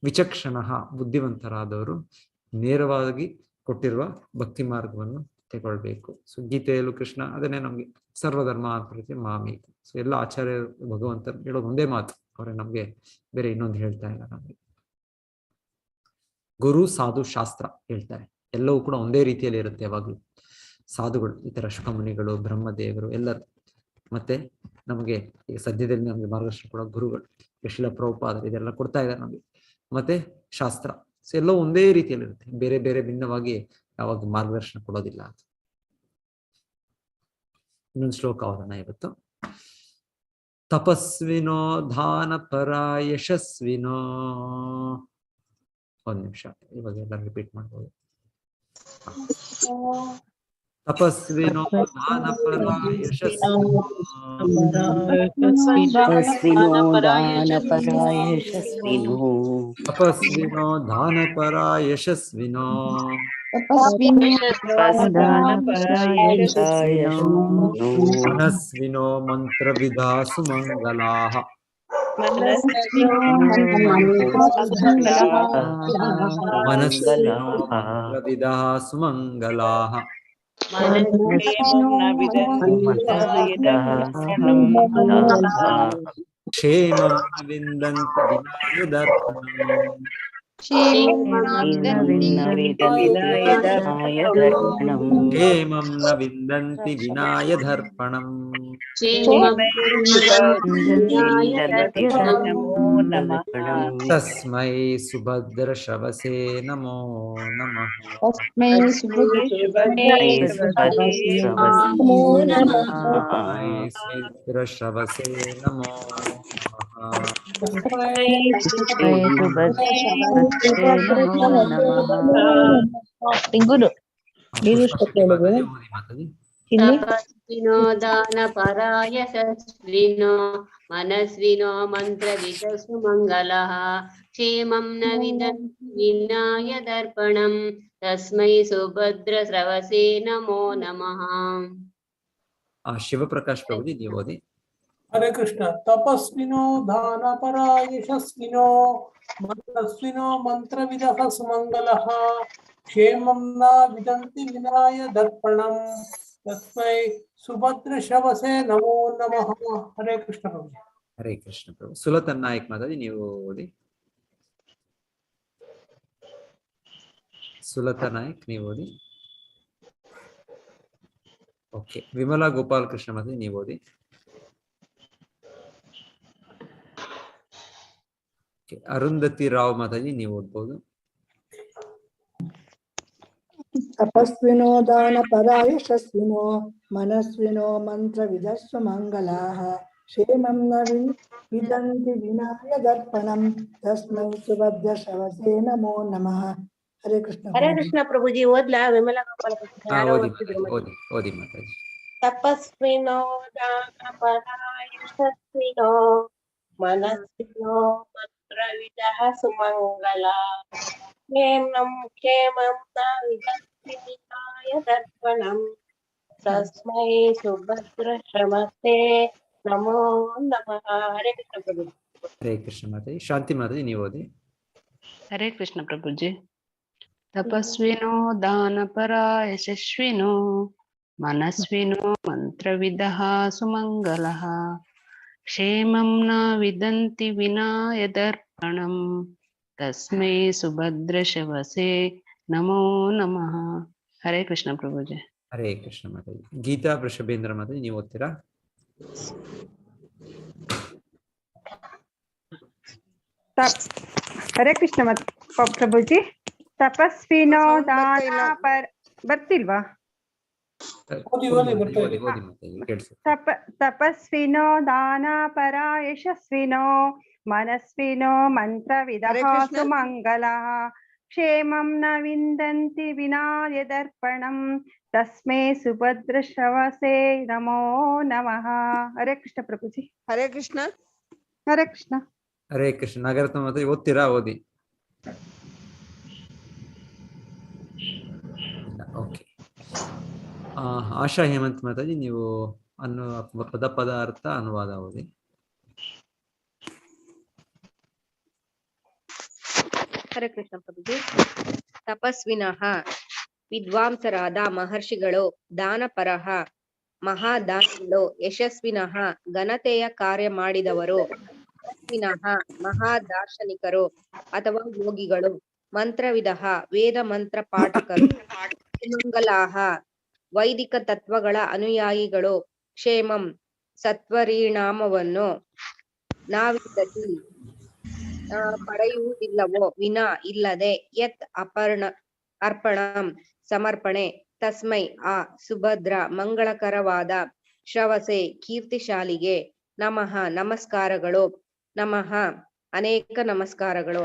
ವಿಚಕ್ಷಣ ಬುದ್ಧಿವಂತರಾದವರು ನೇರವಾಗಿ ಕೊಟ್ಟಿರುವ ಭಕ್ತಿ ಮಾರ್ಗವನ್ನು ತಗೊಳ್ಬೇಕು. ಸೊ ಗೀತೆಯಲ್ಲೂ ಕೃಷ್ಣ ಅದನ್ನೇ ನಮ್ಗೆ ಸರ್ವಧರ್ಮ ಪ್ರತಿ ಮಾಮಿ. ಸೊ ಎಲ್ಲ ಆಚಾರ್ಯ ಭಗವಂತರು ಹೇಳೋದು ಒಂದೇ ಮಾತು, ಅವರೇ ನಮ್ಗೆ ಬೇರೆ ಇನ್ನೊಂದು ಹೇಳ್ತಾ ಇಲ್ಲ. ನಮ್ಗೆ ಗುರು ಸಾಧು ಶಾಸ್ತ್ರ ಹೇಳ್ತಾರೆ, ಎಲ್ಲವೂ ಕೂಡ ಒಂದೇ ರೀತಿಯಲ್ಲಿ ಇರುತ್ತೆ. ಯಾವಾಗಲೂ ಸಾಧುಗಳು ಈ ತರ ಶುಕಮುನಿಗಳು, ಬ್ರಹ್ಮದೇವರು ಎಲ್ಲರೂ, ಮತ್ತೆ ನಮಗೆ ಈಗ ಸದ್ಯದಲ್ಲಿ ನಮ್ಗೆ ಮಾರ್ಗದರ್ಶನ ಕೊಡೋ ಗುರುಗಳು ಶ್ರೀಲ ಪ್ರಭುಪಾದರು ಇದೆಲ್ಲ ಕೊಡ್ತಾ ಇದ್ದಾರೆ ನಮಗೆ. ಮತ್ತೆ ಶಾಸ್ತ್ರ, ಸೊ ಎಲ್ಲವೂ ಒಂದೇ ರೀತಿಯಲ್ಲಿ ಇರುತ್ತೆ, ಬೇರೆ ಬೇರೆ ಭಿನ್ನವಾಗಿ ಯಾವಾಗ ಮಾರ್ಗದರ್ಶನ ಕೊಡೋದಿಲ್ಲ. ಇನ್ನೊಂದು ಶ್ಲೋಕ ಅವರನ್ನ ಇವತ್ತು. ತಪಸ್ವಿನೋ ದಾನ ಪರ ಯಶಸ್ವಿನೋ. ಒಂದ್ ನಿಮಿಷ, ಇವಾಗ ಎಲ್ಲ ರಿಪೀಟ್ ಮಾಡ್ಬೋದು. ತಪಸ್ವಿನೋ ದಾನ ಪರ ಯಶಸ್ವಿನೋ. ತಪಸ್ವಿನೋ ದಾನ ಪರ ಯಶಸ್ವಿನೋ. ಮನಸ್ವಿನೋ ಮಂತ್ರವಿಧಾ ಸುಮಂಗಲಾಃ. ಮನಸ್ವಿನೋ ಸುಮಂಗಲಾಃ. ಕ್ಷೇಮಂ ವಿಂದಂತಿ ವಿನಾಯದರ್ಪಣಂ. ಕ್ಷೇಮಂ ನ ವಿಂದಂತಿ ವಿನಾಯದರ್ಪಣಂ. ತಸ್ಮೈ ಸುಭದ್ರ ಶ್ರವಸೇ ನಮೋ ನಮಃ. ಸುಭದ್ರ ಶ್ರವಸೇ ನಮೋ ತಪಸ್ವಿನೋ ದಾನ ಪರಾಯ ಯಶಸ್ವಿನೋ. ಮನಸ್ವಿನೋ ಮಂತ್ರವಿಧ ಸುಮಂಗಲಃ. ಕ್ಷೇಮಂ ನ ವಿದಂತಿ ವಿನಾಯ ದರ್ಪಣಂ. ತಸ್ಮೈ ಸುಭದ್ರ ಸ್ರವಸೇ ನಮೋ ನಮಃ. ಶಿವಪ್ರಕಾಶ್ ಪ್ರಭುಜಿ ನೀವು ಓದಿ. ಹರೇ ಕೃಷ್ಣ. ತಪಸ್ವಿನೋ ದಾನ ಪರ ಯಶಸ್ವಿನೋ. ಮನಸ್ವಿನೋ ಮಂತ್ರವಿಧ ಸುಮಂಗಲಃ. क्षेमं न विदन्ति विनाय दर्पणं तस्मै सुभद्र शवसे नमो नमः। हरे कृष्ण प्रभु। ಹರೇ ಕೃಷ್ಣ ಪ್ರಭು. ಸುಲತನ್ ನಾಯಕ್ ಮಾತಾಡಿ, ನೀವು ಓದಿ. ಸುಲತಾ ನಾಯಕ್ ನೀವು ಓದಿ. ಓಕೆ. ವಿಮಲಾ ಗೋಪಾಲ್ ಕೃಷ್ಣ ಮಾತಾಡಿ, ನೀವು ಓದಿ. ಅರುಂಧತಿ ರಾವ್ ಮಾತಾಜಿ ನೀವು ಓದ್ಬೋದು. ತಪಸ್ವಿನೋ ದಾನ ಪರಾಯ ಯಶಸ್ವಿನೋ ಮನಸ್ವಿನೋ ಮಂತ್ರ ವಿದಸ್ವ ಮಂಗಲಾಃ ಕ್ಷೇಮಂ ನ ವಿದಂತಿ ವಿನಾಯ ದರ್ಪಣಂ ತಸ್ಮೈ ಸುಭದ್ರ ಶವಸೇ ನಮೋ ನಮಃ. ಹರೇ ಕೃಷ್ಣ. ಹರೇ ಕೃಷ್ಣ ಪ್ರಭುಜಿ. ಓದ್ಲಾ? ವಿಮಲಾ ಗೋಪಾಲ ಯಾರೋ ಓದ್ತಿದ್ರು. ಓದಿ ಮಾತಾಜಿ. ತಪಸ್ವಿನೋ ದಾನ ಪರಾಯ ಯಶಸ್ವಿನೋ ಮನಸ್ವಿನೋ ಮಂತ್ರ ವಿದಃ ಸುಮಂಗಲ ಕ್ಷೇಮಂ ನ ವಿದಂತಿ ವಿನಾಯ ದರ್ಪಣಂ ತಸ್ಮೈ ಸುಭದ್ರ ಶಮಸೇ ನಮೋ ನಮಃ. ಹರೇ ಕೃಷ್ಣ ಪ್ರಭು. ಹರೇ ಕೃಷ್ಣ ಮಾತಾಜಿ. ಶಾಂತಿ ಮಾತಾಜಿ ನೀವು ಓದಿ. ಹರೇ ಕೃಷ್ಣ ಪ್ರಭುಜಿ. ತಪಸ್ವಿನೋ ದಾನಪರ ಯಶಸ್ವಿನೋ ಮನಸ್ವಿನೋ ಮಂತ್ರವಿದಃ ಸುಮಂಗಲಃ ಕ್ಷೇಮಂ ನ ವಿದಂತಿ ವಿನಾಯ ದರ್ಪಣಂ ತಸ್ಮೈ ಸುಭದ್ರ ಶವಸೇ ನಮೋ ನಮಃ. ಹರೇ ಕೃಷ್ಣ ಪ್ರಭುಜಿ. ಹರೇ ಕೃಷ್ಣ ಮಾತಾಜಿ. ಗೀತಾ ವೃಷಭೇಂದ್ರ ಮಾತಾಜಿ ನೀವು ಓದ್ತೀರಾ? ಹರೇ ಕೃಷ್ಣ ಪ್ರಭುಜಿ. ತಪಸ್ವಿನೋ ದಾನ ಬರ್ತಿಲ್ವಾ? ತಪಸ್ವಿನೋ ದಾನ ಪರ ಯಶಸ್ವಿನೋ ಮನಸ್ವಿನೋ ಮಂತ್ರ ವಿದಃ ಸುಮಂಗಲ ಕ್ಷೇಮಂ ನ ವಿಂದಂತಿ ವಿನಾಯ ದರ್ಪಣಂ ತಸ್ಮೈ ಸುಭದ್ರ ಶವಸೇ ನಮೋ ನಮಃ. ಹರೇ ಕೃಷ್ಣ ಪ್ರಭುಜಿ. ಹರೇ ಕೃಷ್ಣ. ಹರೇ ಕೃಷ್ಣ. ಹರೇ ಕೃಷ್ಣ. ನಾಗರತ್ನ ಮಾತಾಜಿ ಓದ್ತೀರಾ? ಓದಿ. ಓಕೆ. ಆಶಾ ಹೇಮಂತ್ ಮಾತಾಜಿ ನೀವು ಪದ ಅರ್ಥ ಅನುವಾದ ಓದಿ. ಹರೇ ಕೃಷ್ಣ ಪ್ರಭುಜಿ. ತಪಸ್ವಿನಃ ವಿದ್ವಾಂಸರಾದ ಮಹರ್ಷಿಗಳು, ದಾನಪರಃ ಮಹಾದಾನಿಗಳು, ಯಶಸ್ವಿನಃ ಘನತೆಯ ಕಾರ್ಯ ಮಾಡಿದವರು, ಮನಸ್ವಿನಃ ಮಹಾದಾರ್ಶನಿಕರು ಅಥವಾ ಯೋಗಿಗಳು, ಮಂತ್ರವಿದಃ ವೇದ ಮಂತ್ರ ಪಾಠಕರು, ಸುಮಂಗಲಾಹ ವೈದಿಕ ತತ್ವಗಳ ಅನುಯಾಯಿಗಳು, ಕ್ಷೇಮಂ ಸತ್ವರಿಣಾಮವನ್ನು ನಾವಿದ್ದತಿ ಪಡೆಯುವುದಿಲ್ಲವೋ ವಿನಾ ಇಲ್ಲದೆ, ಯತ್ ಅರ್ಪಣಂ ಸಮರ್ಪಣೆ, ತಸ್ಮೈ ಆ ಸುಭದ್ರ ಮಂಗಳಕರವಾದ, ಶ್ರವಸೆ ಕೀರ್ತಿಶಾಲಿಗೆ, ನಮಃ ನಮಸ್ಕಾರಗಳು, ನಮಃ ಅನೇಕ ನಮಸ್ಕಾರಗಳು.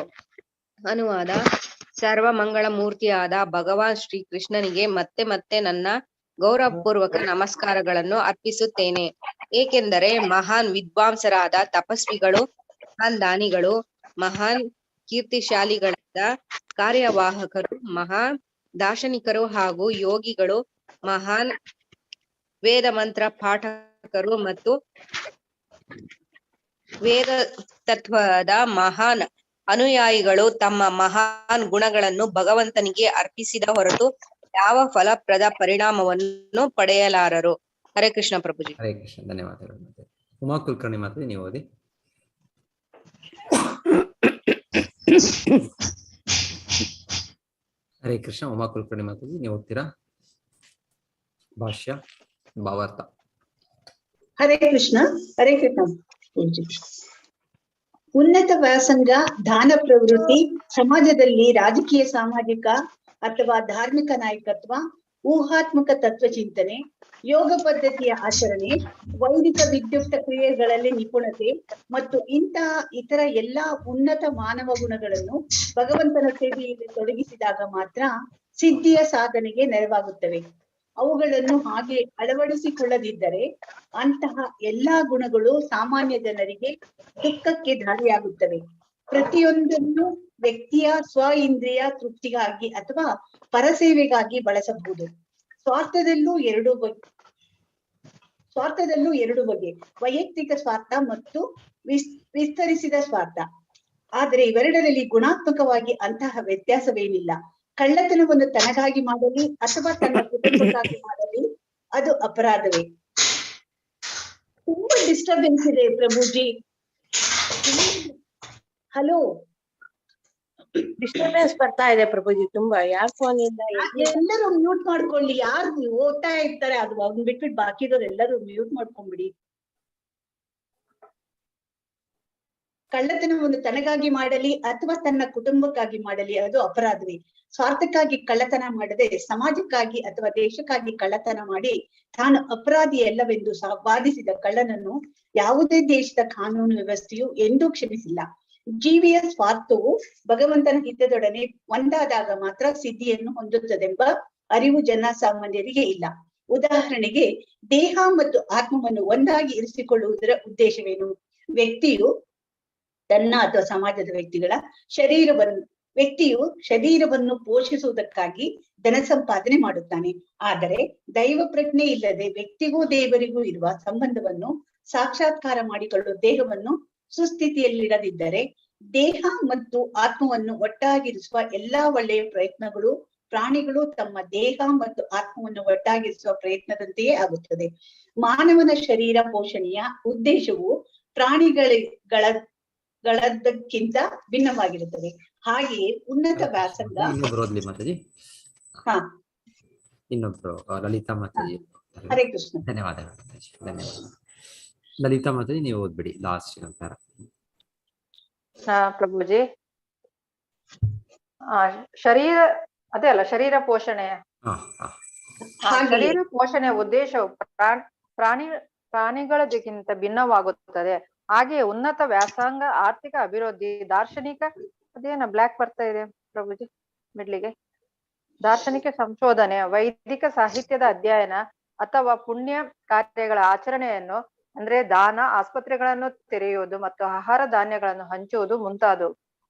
ಅನುವಾದ. ಸರ್ವ ಮಂಗಳ ಮೂರ್ತಿಯಾದ ಭಗವಾನ್ ಶ್ರೀ ಕೃಷ್ಣನಿಗೆ ಮತ್ತೆ ಮತ್ತೆ ನನ್ನ ಗೌರವಪೂರ್ವಕ ನಮಸ್ಕಾರಗಳನ್ನು ಅರ್ಪಿಸುತ್ತೇನೆ. ಏಕೆಂದರೆ ಮಹಾನ್ ವಿದ್ವಾಂಸರಾದ ತಪಸ್ವಿಗಳು, ಮಹಾನ್ ದಾನಿಗಳು, ಮಹಾನ್ ಕೀರ್ತಿಶಾಲಿಗಳಾದ ಕಾರ್ಯವಾಹಕರು, ಮಹಾನ್ ದಾರ್ಶನಿಕರು ಹಾಗೂ ಯೋಗಿಗಳು, ಮಹಾನ್ ವೇದ ಮಂತ್ರ ಪಾಠಕರು ಮತ್ತು ವೇದ ತತ್ವದ ಮಹಾನ್ ಅನುಯಾಯಿಗಳು ತಮ್ಮ ಮಹಾನ್ ಗುಣಗಳನ್ನು ಭಗವಂತನಿಗೆ ಅರ್ಪಿಸಿದ ಹೊರತು ಯಾವ ಫಲಪ್ರದ ಪರಿಣಾಮವನ್ನು ಪಡೆಯಲಾರರು. ಹರೇ ಕೃಷ್ಣ ಪ್ರಭುಜಿ. ಹರೇ ಕೃಷ್ಣ. ಧನ್ಯವಾದಗಳು. ಉಮಾ ಕುಲಕರ್ಣಿ ಮಾತಾಡಿ ನೀವು ಓದಿ. ಹರೇ ಕೃಷ್ಣ. ಉಮಾ ಕುಲಕರ್ಣಿ ಮಾತಾಡಿ ನೀವು ಓದ್ತೀರಾ? ಭಾಷ್ಯ ಭಾವಾರ್ಥ. ಹರೇ ಕೃಷ್ಣ. ಹರೇ ಕೃಷ್ಣ. ಉನ್ನತ ವ್ಯಾಸಂಗ, ದಾನ ಪ್ರವೃತ್ತಿ, ಸಮಾಜದಲ್ಲಿ ರಾಜಕೀಯ, ಸಾಮಾಜಿಕ ಅಥವಾ ಧಾರ್ಮಿಕ ನಾಯಕತ್ವ, ಊಹಾತ್ಮಕ ತತ್ವಚಿಂತನೆ, ಯೋಗ ಪದ್ಧತಿಯ ಆಚರಣೆ, ವೈದಿಕ ವಿದ್ಯುಕ್ತ ಕ್ರಿಯೆಗಳಲ್ಲಿ ನಿಪುಣತೆ ಮತ್ತು ಇಂತಹ ಇತರ ಎಲ್ಲಾ ಉನ್ನತ ಮಾನವ ಗುಣಗಳನ್ನು ಭಗವಂತನ ಸೇವೆಯಲ್ಲಿ ತೊಡಗಿಸಿದಾಗ ಮಾತ್ರ ಸಿದ್ಧಿಯ ಸಾಧನೆಗೆ ನೆರವಾಗುತ್ತವೆ. ಅವುಗಳನ್ನು ಹಾಗೆ ಅಳವಡಿಸಿಕೊಳ್ಳದಿದ್ದರೆ ಅಂತಹ ಎಲ್ಲಾ ಗುಣಗಳು ಸಾಮಾನ್ಯ ಜನರಿಗೆ ದುಃಖಕ್ಕೆ ದಾರಿಯಾಗುತ್ತವೆ. ಪ್ರತಿಯೊಂದನ್ನು ವ್ಯಕ್ತಿಯ ಸ್ವ ಇಂದ್ರಿಯ ತೃಪ್ತಿಗಾಗಿ ಅಥವಾ ಪರಸೇವೆಗಾಗಿ ಬಳಸಬಹುದು. ಸ್ವಾರ್ಥದಲ್ಲೂ ಎರಡು ಬಗೆ, ವೈಯಕ್ತಿಕ ಸ್ವಾರ್ಥ ಮತ್ತು ವಿಸ್ತರಿಸಿದ ಸ್ವಾರ್ಥ. ಆದರೆ ಇವೆರಡರಲ್ಲಿ ಗುಣಾತ್ಮಕವಾಗಿ ಅಂತಹ ವ್ಯತ್ಯಾಸವೇನಿಲ್ಲ. ಕಳ್ಳತನವನ್ನು ತನಗಾಗಿ ಮಾಡಲಿ ಅಥವಾ ತನ್ನ ಕುಟುಂಬಕ್ಕಾಗಿ ಮಾಡಲಿ ಅದು ಅಪರಾಧವೇ. ತುಂಬಾ ಡಿಸ್ಟರ್ಬೆನ್ಸ್ ಇದೆ ಪ್ರಭುಜಿ. ಹಲೋ, ಡಿಸ್ಟರ್ಬೆನ್ಸ್ ಬರ್ತಾ ಇದೆ ಪ್ರಭುಜಿ ತುಂಬಾ. ಯಾರ್ ಫೋನ್ ಇಂದ ಎಲ್ಲರೂ ಮ್ಯೂಟ್ ಮಾಡ್ಕೊಳ್ಳಿ. ಯಾರು ಓದ್ತಾ ಇರ್ತಾರೆ ಅದು ಅವ್ನ್ ಬಿಟ್ಬಿಟ್ಟು ಬಾಕಿದವ್ರು ಎಲ್ಲರೂ ಮ್ಯೂಟ್ ಮಾಡ್ಕೊಂಡ್ಬಿಡಿ. ಕಳ್ಳತನವನ್ನು ತನಗಾಗಿ ಮಾಡಲಿ ಅಥವಾ ತನ್ನ ಕುಟುಂಬಕ್ಕಾಗಿ ಮಾಡಲಿ ಅದು ಅಪರಾಧವೇ. ಸ್ವಾರ್ಥಕ್ಕಾಗಿ ಕಳ್ಳತನ ಮಾಡದೆ ಸಮಾಜಕ್ಕಾಗಿ ಅಥವಾ ದೇಶಕ್ಕಾಗಿ ಕಳ್ಳತನ ಮಾಡಿ ತಾನು ಅಪರಾಧಿ ಅಲ್ಲವೆಂದು ವಾದಿಸಿದ ಕಳ್ಳನನ್ನು ಯಾವುದೇ ದೇಶದ ಕಾನೂನು ವ್ಯವಸ್ಥೆಯು ಎಂದೂ ಕ್ಷಮಿಸಿಲ್ಲ. ಜೀವಿಯ ಸ್ವಾರ್ಥವು ಭಗವಂತನ ಹಿತದೊಡನೆ ಒಂದಾದಾಗ ಮಾತ್ರ ಸಿದ್ಧಿಯನ್ನು ಹೊಂದುತ್ತದೆಂಬ ಅರಿವು ಜನಸಾಮಾನ್ಯರಿಗೆ ಇಲ್ಲ. ಉದಾಹರಣೆಗೆ, ದೇಹ ಮತ್ತು ಆತ್ಮವನ್ನು ಒಂದಾಗಿ ಇರಿಸಿಕೊಳ್ಳುವುದರ ಉದ್ದೇಶವೇನು? ವ್ಯಕ್ತಿಯು ತನ್ನ ಅಥವಾ ಸಮಾಜದ ವ್ಯಕ್ತಿಯು ಶರೀರವನ್ನು ಪೋಷಿಸುವುದಕ್ಕಾಗಿ ಧನ ಸಂಪಾದನೆ ಮಾಡುತ್ತಾನೆ. ಆದರೆ ದೈವ ಪ್ರಜ್ಞೆ ಇಲ್ಲದೆ ವ್ಯಕ್ತಿಗೂ ದೇವರಿಗೂ ಇರುವ ಸಂಬಂಧವನ್ನು ಸಾಕ್ಷಾತ್ಕಾರ ಮಾಡಿಕೊಳ್ಳುವ ದೇಹವನ್ನು ಸುಸ್ಥಿತಿಯಲ್ಲಿರದಿದ್ದರೆ ದೇಹ ಮತ್ತು ಆತ್ಮವನ್ನು ಒಟ್ಟಾಗಿರಿಸುವ ಎಲ್ಲಾ ಒಳ್ಳೆಯ ಪ್ರಯತ್ನಗಳು ಪ್ರಾಣಿಗಳು ತಮ್ಮ ದೇಹ ಮತ್ತು ಆತ್ಮವನ್ನು ಒಟ್ಟಾಗಿರಿಸುವ ಪ್ರಯತ್ನದಂತೆಯೇ ಆಗುತ್ತದೆ. ಮಾನವನ ಶರೀರ ಪೋಷಣೆಯ ಉದ್ದೇಶವು ಪ್ರಾಣಿಗಳದಕ್ಕಿಂತ ಭಿನ್ನವಾಗಿರುತ್ತದೆ. ಹಾಗೆಯೇ ಉನ್ನತ ವ್ಯಾಸಂಗ ಇನ್ನೊಬ್ರು ಲಲಿತಾ ಮಾತಾಜಿ. ಹರೇ ಕೃಷ್ಣ. ಧನ್ಯವಾದಗಳು ಮಾತಾಜಿ, ಧನ್ಯವಾದ. ಲಲಿತಾ ಮಾತಾಜಿ ನೀವು ಓದ್ಬಿಡಿ ಲಾಸ್ಟ್ ನಂತರ. ಪ್ರಭುಜಿ, ಶರೀರ ಪೋಷಣೆ. ಶರೀರ ಪೋಷಣೆಯ ಉದ್ದೇಶವು ಪ್ರಾಣಿಗಳದಕ್ಕಿಂತ ಭಿನ್ನವಾಗುತ್ತದೆ. ಹಾಗೆಯೇ ಉನ್ನತ ವ್ಯಾಸಂಗ, ಆರ್ಥಿಕ ಅಭಿವೃದ್ಧಿ, ದಾರ್ಶನಿಕ ಬ್ಲಾಕ್ ಬರ್ತಾ ಇದೆ ಪ್ರಭುಜಿ ಮಿಡ್ಲಿಗೆ, ದಾರ್ಶನಿಕ ಸಂಶೋಧನೆ, ವೈದಿಕ ಸಾಹಿತ್ಯದ ಅಧ್ಯಯನ ಅಥವಾ ಪುಣ್ಯ ಕಾರ್ಯಗಳ ಆಚರಣೆಯನ್ನು ಅಂದ್ರೆ ದಾನ, ಆಸ್ಪತ್ರೆಗಳನ್ನು ತೆರೆಯುವುದು ಮತ್ತು ಆಹಾರ ಧಾನ್ಯಗಳನ್ನು ಹಂಚುವುದು ಮುಂತಾದವು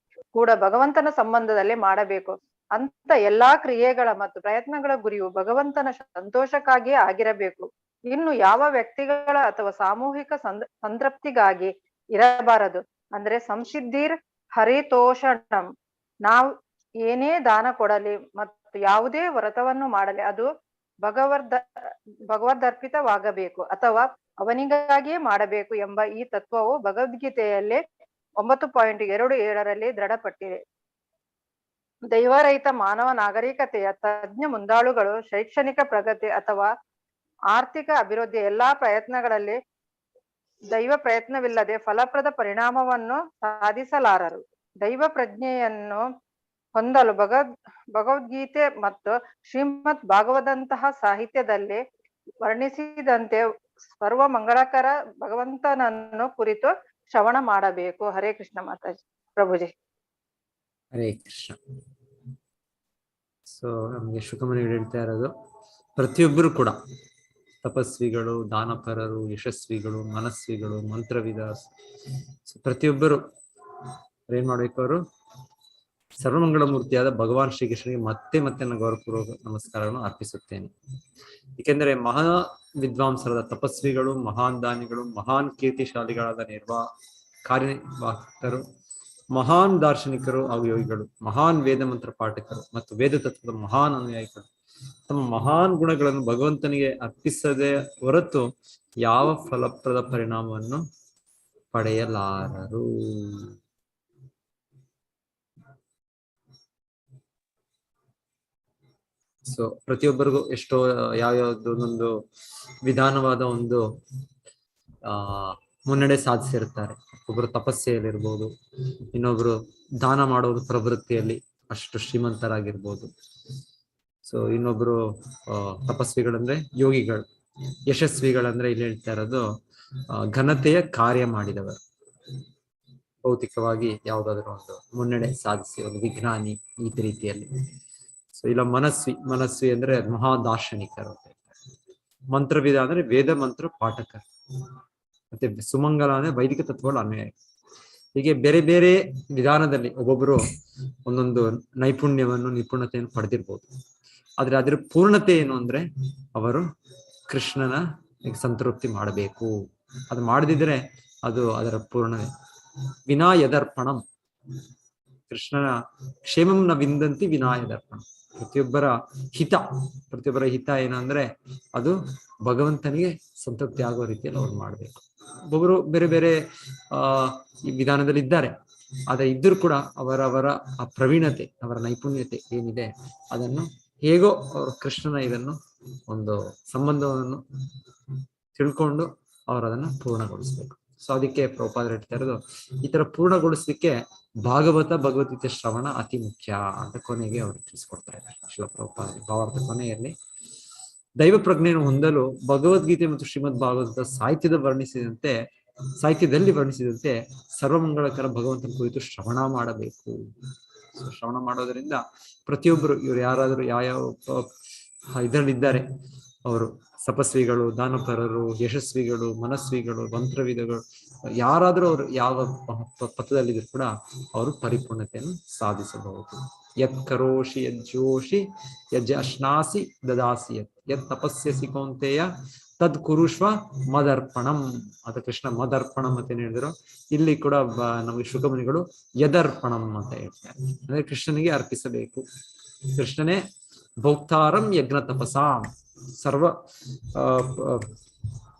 ಕೂಡ ಭಗವಂತನ ಸಂಬಂಧದಲ್ಲಿ ಮಾಡಬೇಕು. ಅಂತ ಎಲ್ಲಾ ಕ್ರಿಯೆಗಳ ಮತ್ತು ಪ್ರಯತ್ನಗಳ ಗುರಿಯು ಭಗವಂತನ ಸಂತೋಷಕ್ಕಾಗಿಯೇ ಆಗಿರಬೇಕು. ಇನ್ನು ಯಾವ ವ್ಯಕ್ತಿಗಳ ಅಥವಾ ಸಾಮೂಹಿಕ ಸಂತೃಪ್ತಿಗಾಗಿ ಇರಬಾರದು. ಅಂದ್ರೆ ಸಂಸಿದ್ಧಿರ್ ಹರಿತೋಷಣಂ. ನಾವು ಏನೇ ದಾನ ಕೊಡಲಿ ಮತ್ತು ಯಾವುದೇ ವ್ರತವನ್ನು ಮಾಡಲಿ ಅದು ಭಗವದರ್ಪಿತವಾಗಬೇಕು ಅಥವಾ ಅವನಿಗಾಗಿಯೇ ಮಾಡಬೇಕು ಎಂಬ ಈ ತತ್ವವು ಭಗವದ್ಗೀತೆಯಲ್ಲಿ 9.27 ದೃಢಪಟ್ಟಿದೆ. ದೈವರಹಿತ ಮಾನವ ನಾಗರಿಕತೆಯ ತಜ್ಞ ಮುಂದಾಳುಗಳು ಶೈಕ್ಷಣಿಕ ಪ್ರಗತಿ ಅಥವಾ ಆರ್ಥಿಕ ಅಭಿವೃದ್ಧಿ ಎಲ್ಲಾ ಪ್ರಯತ್ನಗಳಲ್ಲಿ ದೈವ ಪ್ರಯತ್ನವಿಲ್ಲದೆ ಫಲಪ್ರದ ಪರಿಣಾಮವನ್ನು ಸಾಧಿಸಲಾರರು. ದೈವ ಪ್ರಜ್ಞೆಯನ್ನು ಹೊಂದಲು ಭಗವದ್ಗೀತೆ ಮತ್ತು ಶ್ರೀಮದ್ ಭಾಗವದಂತಹ ಸಾಹಿತ್ಯದಲ್ಲಿ ವರ್ಣಿಸಿದಂತೆ ಸರ್ವ ಮಂಗಳಕರ ಭಗವಂತನನ್ನು ಕುರಿತು ಶ್ರವಣ ಮಾಡಬೇಕು. ಹರೇ ಕೃಷ್ಣ ಮಾತಾಜಿ. ಪ್ರಭುಜಿ ಹರೇ ಕೃಷ್ಣ. ಸೊ ನಮ್ಗೆ ಶುಕಮನಿ ಹೇಳ್ತಾ ಇರೋದು, ಪ್ರತಿಯೊಬ್ಬರು ಕೂಡ ತಪಸ್ವಿಗಳು, ದಾನಪರರು, ಯಶಸ್ವಿಗಳು, ಮನಸ್ವಿಗಳು, ಮಂತ್ರವಿದ ಪ್ರತಿಯೊಬ್ಬರು ಏನ್ ಮಾಡ್ಬೇಕು? ಅವರು ಸರ್ವಮಂಗಳ ಮೂರ್ತಿಯಾದ ಭಗವಾನ್ ಶ್ರೀಕೃಷ್ಣನಿಗೆ ಮತ್ತೆ ನನ್ನ ಗೌರವಪೂರ್ವಕ ನಮಸ್ಕಾರಗಳನ್ನು ಅರ್ಪಿಸುತ್ತೇನೆ. ಏಕೆಂದರೆ ಮಹಾ ವಿದ್ವಾಂಸರಾದ ತಪಸ್ವಿಗಳು, ಮಹಾನ್ ದಾನಿಗಳು, ಮಹಾನ್ ಕೀರ್ತಿಶಾಲಿಗಳಾದ ಕಾರ್ಯನಿರ್ವಾಹಕರು, ಮಹಾನ್ ದಾರ್ಶನಿಕರು ಹಾಗೂ ಯೋಗಿಗಳು, ಮಹಾನ್ ವೇದ ಮಂತ್ರ ಪಾಠಕರು ಮತ್ತು ವೇದ ತತ್ವದ ಮಹಾನ್ ಅನುಯಾಯಿಗಳು ತಮ್ಮ ಮಹಾನ್ ಗುಣಗಳನ್ನು ಭಗವಂತನಿಗೆ ಅರ್ಪಿಸದೆ ಹೊರತು ಯಾವ ಫಲಪ್ರದ ಪರಿಣಾಮವನ್ನು ಪಡೆಯಲಾರರು. ಸೊ ಪ್ರತಿಯೊಬ್ಬರಿಗೂ ಎಷ್ಟೋ ಯಾವ್ಯಾವ್ದು ಒಂದೊಂದು ವಿಧಾನವಾದ ಒಂದು ಮುನ್ನಡೆ ಸಾಧಿಸಿರ್ತಾರೆ. ಒಬ್ಬರು ತಪಸ್ಸೆಯಲ್ಲಿರ್ಬೋದು, ಇನ್ನೊಬ್ರು ದಾನ ಮಾಡೋದು ಪ್ರವೃತ್ತಿಯಲ್ಲಿ ಅಷ್ಟು ಶ್ರೀಮಂತರಾಗಿರ್ಬೋದು. ಸೊ ಇನ್ನೊಬ್ರು ತಪಸ್ವಿಗಳಂದ್ರೆ ಯೋಗಿಗಳು, ಯಶಸ್ವಿಗಳಂದ್ರೆ ಇಲ್ಲಿ ಹೇಳ್ತಾ ಇರೋದು ಘನತೆಯ ಕಾರ್ಯ ಮಾಡಿದವರು, ಭೌತಿಕವಾಗಿ ಯಾವ್ದಾದ್ರು ಒಂದು ಮುನ್ನಡೆ ಸಾಧಿಸಿ ಒಂದು ವಿಜ್ಞಾನಿ ಈ ರೀತಿಯಲ್ಲಿ. ಸೊ ಇಲ್ಲ ಮನಸ್ವಿ ಅಂದ್ರೆ ಮಹಾದಾರ್ಶನಿಕರು, ಮಂತ್ರವಿದ ಅಂದ್ರೆ ವೇದ ಮಂತ್ರ ಪಾಠಕರು, ಮತ್ತೆ ಸುಮಂಗಲ ಅಂದ್ರೆ ವೈದಿಕ ತತ್ವಗಳ ಅನ್ವಯ. ಹೀಗೆ ಬೇರೆ ಬೇರೆ ವಿಧಾನದಲ್ಲಿ ಒಬ್ಬೊಬ್ರು ಒಂದೊಂದು ನಿಪುಣತೆಯನ್ನು ಪಡೆದಿರ್ಬೋದು. ಆದ್ರೆ ಅದರ ಪೂರ್ಣತೆ ಏನು ಅಂದ್ರೆ ಅವರು ಕೃಷ್ಣನ ಸಂತೃಪ್ತಿ ಮಾಡಬೇಕು. ಅದು ಮಾಡದಿದ್ರೆ ಅದು ಅದರ ಪೂರ್ಣತೆ. ವಿನಾ ಯದರ್ಪಣಂ, ಕೃಷ್ಣನ ಕ್ಷೇಮಂನ ವಿಂದಂತಿ ವಿನಾಯ ದರ್ಪಣ. ಪ್ರತಿಯೊಬ್ಬರ ಹಿತ ಏನಂದ್ರೆ ಅದು ಭಗವಂತನಿಗೆ ಸಂತೃಪ್ತಿ ಆಗೋ ರೀತಿಯಲ್ಲಿ ಅವ್ರು ಮಾಡ್ಬೇಕು. ಒಬ್ಬೊಬ್ರು ಬೇರೆ ಬೇರೆ ಈ ವಿಧಾನದಲ್ಲಿ ಇದ್ದಾರೆ. ಆದ್ರೆ ಇದ್ರೂ ಕೂಡ ಅವರವರ ಆ ಪ್ರವೀಣತೆ, ಅವರ ನೈಪುಣ್ಯತೆ ಏನಿದೆ ಅದನ್ನು ಹೇಗೋ ಅವರು ಕೃಷ್ಣನ ಇದನ್ನು ಒಂದು ಸಂಬಂಧವನ್ನು ತಿಳ್ಕೊಂಡು ಅವರು ಅದನ್ನು ಪೂರ್ಣಗೊಳಿಸ್ಬೇಕು. ಸೊ ಅದಕ್ಕೆ ಪ್ರಭುಪಾದರು ಹೇಳ್ತಾ ಇರೋದು, ಈ ತರ ಪೂರ್ಣಗೊಳಿಸ್ಲಿಕ್ಕೆ ಭಗವದ್ಗೀತೆ ಶ್ರವಣ ಅತಿ ಮುಖ್ಯ ಅಂತ ಕೊನೆಗೆ ಅವರು ತಿಳಿಸ್ಕೊಡ್ತಾ ಇದ್ದಾರೆ. ಶ್ರೀಲ ಪ್ರಭುಪಾದರು ಭಾವಾರ್ಥ ಕೊನೆಯಲ್ಲಿ ದೈವ ಪ್ರಜ್ಞೆಯನ್ನು ಹೊಂದಲು ಭಗವದ್ಗೀತೆ ಮತ್ತು ಶ್ರೀಮದ್ ಭಾಗವತ ಸಾಹಿತ್ಯದಲ್ಲಿ ವರ್ಣಿಸಿದಂತೆ ಸರ್ವಮಂಗಳಕರ ಭಗವಂತನ ಕುರಿತು ಶ್ರವಣ ಮಾಡಬೇಕು. ಶ್ರವಣ ಮಾಡೋದರಿಂದ ಪ್ರತಿಯೊಬ್ಬರು ಇವರು ಯಾರಾದರೂ ಯಾವ ಇದರಲ್ಲಿದ್ದಾರೆ, ಅವರು ತಪಸ್ವಿಗಳು, ದಾನಪರರು, ಯಶಸ್ವಿಗಳು, ಮನಸ್ವಿಗಳು, ಮಂತ್ರವಿದಗಳು, ಯಾರಾದರೂ ಅವರು ಯಾವ ಪಥದಲ್ಲಿದ್ರು ಕೂಡ ಅವರು ಪರಿಪೂರ್ಣತೆಯನ್ನು ಸಾಧಿಸಬಹುದು. ಯತ್ ಕರೋಷಿ ಯಜ್ಜೋಷಿ ಯಜ್ಜಶ್ನಾಸಿ ದದಾಸಿ ಯತ್ ತಪಸ್ಯಸಿ ಕೌಂತೆಯ ತದ್ ಕುರುಷ್ವ ಮದರ್ಪಣಂ. ಅದು ಕೃಷ್ಣ ಮದರ್ಪಣಂ ಅಂತ ಏನ್ ಹೇಳಿದ್ರು, ಇಲ್ಲಿ ಕೂಡ ನಮಗೆ ಶುಕಮುನಿಗಳು ಯದರ್ಪಣಂ ಅಂತ ಹೇಳ್ತಾರೆ. ಅಂದ್ರೆ ಕೃಷ್ಣನಿಗೆ ಅರ್ಪಿಸಬೇಕು. ಕೃಷ್ಣನೇ ಭೋಕ್ತಾರಂ ಯಜ್ಞ ತಪಸಾಂ,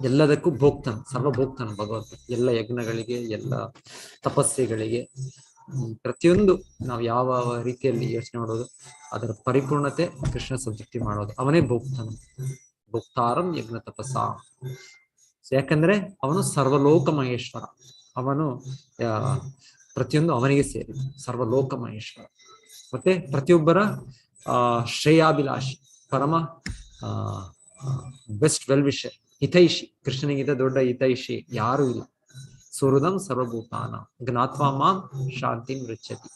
ಎಲ್ಲದಕ್ಕೂ ಭೋಕ್ತನು, ಸರ್ವಭೋಕ್ತನು ಭಗವಂತ. ಎಲ್ಲ ಯಜ್ಞಗಳಿಗೆ, ಎಲ್ಲ ತಪಸ್ಸೆಗಳಿಗೆ, ಪ್ರತಿಯೊಂದು ನಾವು ಯಾವ ರೀತಿಯಲ್ಲಿ ಯೋಚನೆ ಮಾಡೋದು ಅದರ ಪರಿಪೂರ್ಣತೆ ಕೃಷ್ಣ ಸಂತೃಪ್ತಿ ಮಾಡೋದು. ಅವನೇ ಭೋಕ್ತನು, ಭೋಕ್ತಾರಂ ಯಜ್ಞ ತಪಸಾಂ. ಯಾಕಂದ್ರೆ ಅವನು ಸರ್ವಲೋಕ ಮಹೇಶ್ವರ, ಅವನು ಪ್ರತಿಯೊಂದು ಅವನಿಗೆ ಸೇರಿದ ಸರ್ವಲೋಕ ಮಹೇಶ್ವರ. ಮತ್ತೆ ಪ್ರತಿಯೊಬ್ಬರ ಶ್ರೇಯಾಭಿಲಾಷಿ, ಪರಮ ಬೆಸ್ಟ್ ವೆಲ್ ವಿಷರ್, ಹಿತೈಷಿ. ಕೃಷ್ಣನಿಗಿಂತ ದೊಡ್ಡ ಹಿತೈಷಿ ಯಾರು ಇಲ್ಲ. ಸುಹೃದಂ ಸರ್ವಭೂತಾನ ಜ್ಞಾತ್ವಾ ಮಾಂ ಶಾಂತಿ ಮೃಚ್ಛತಿ.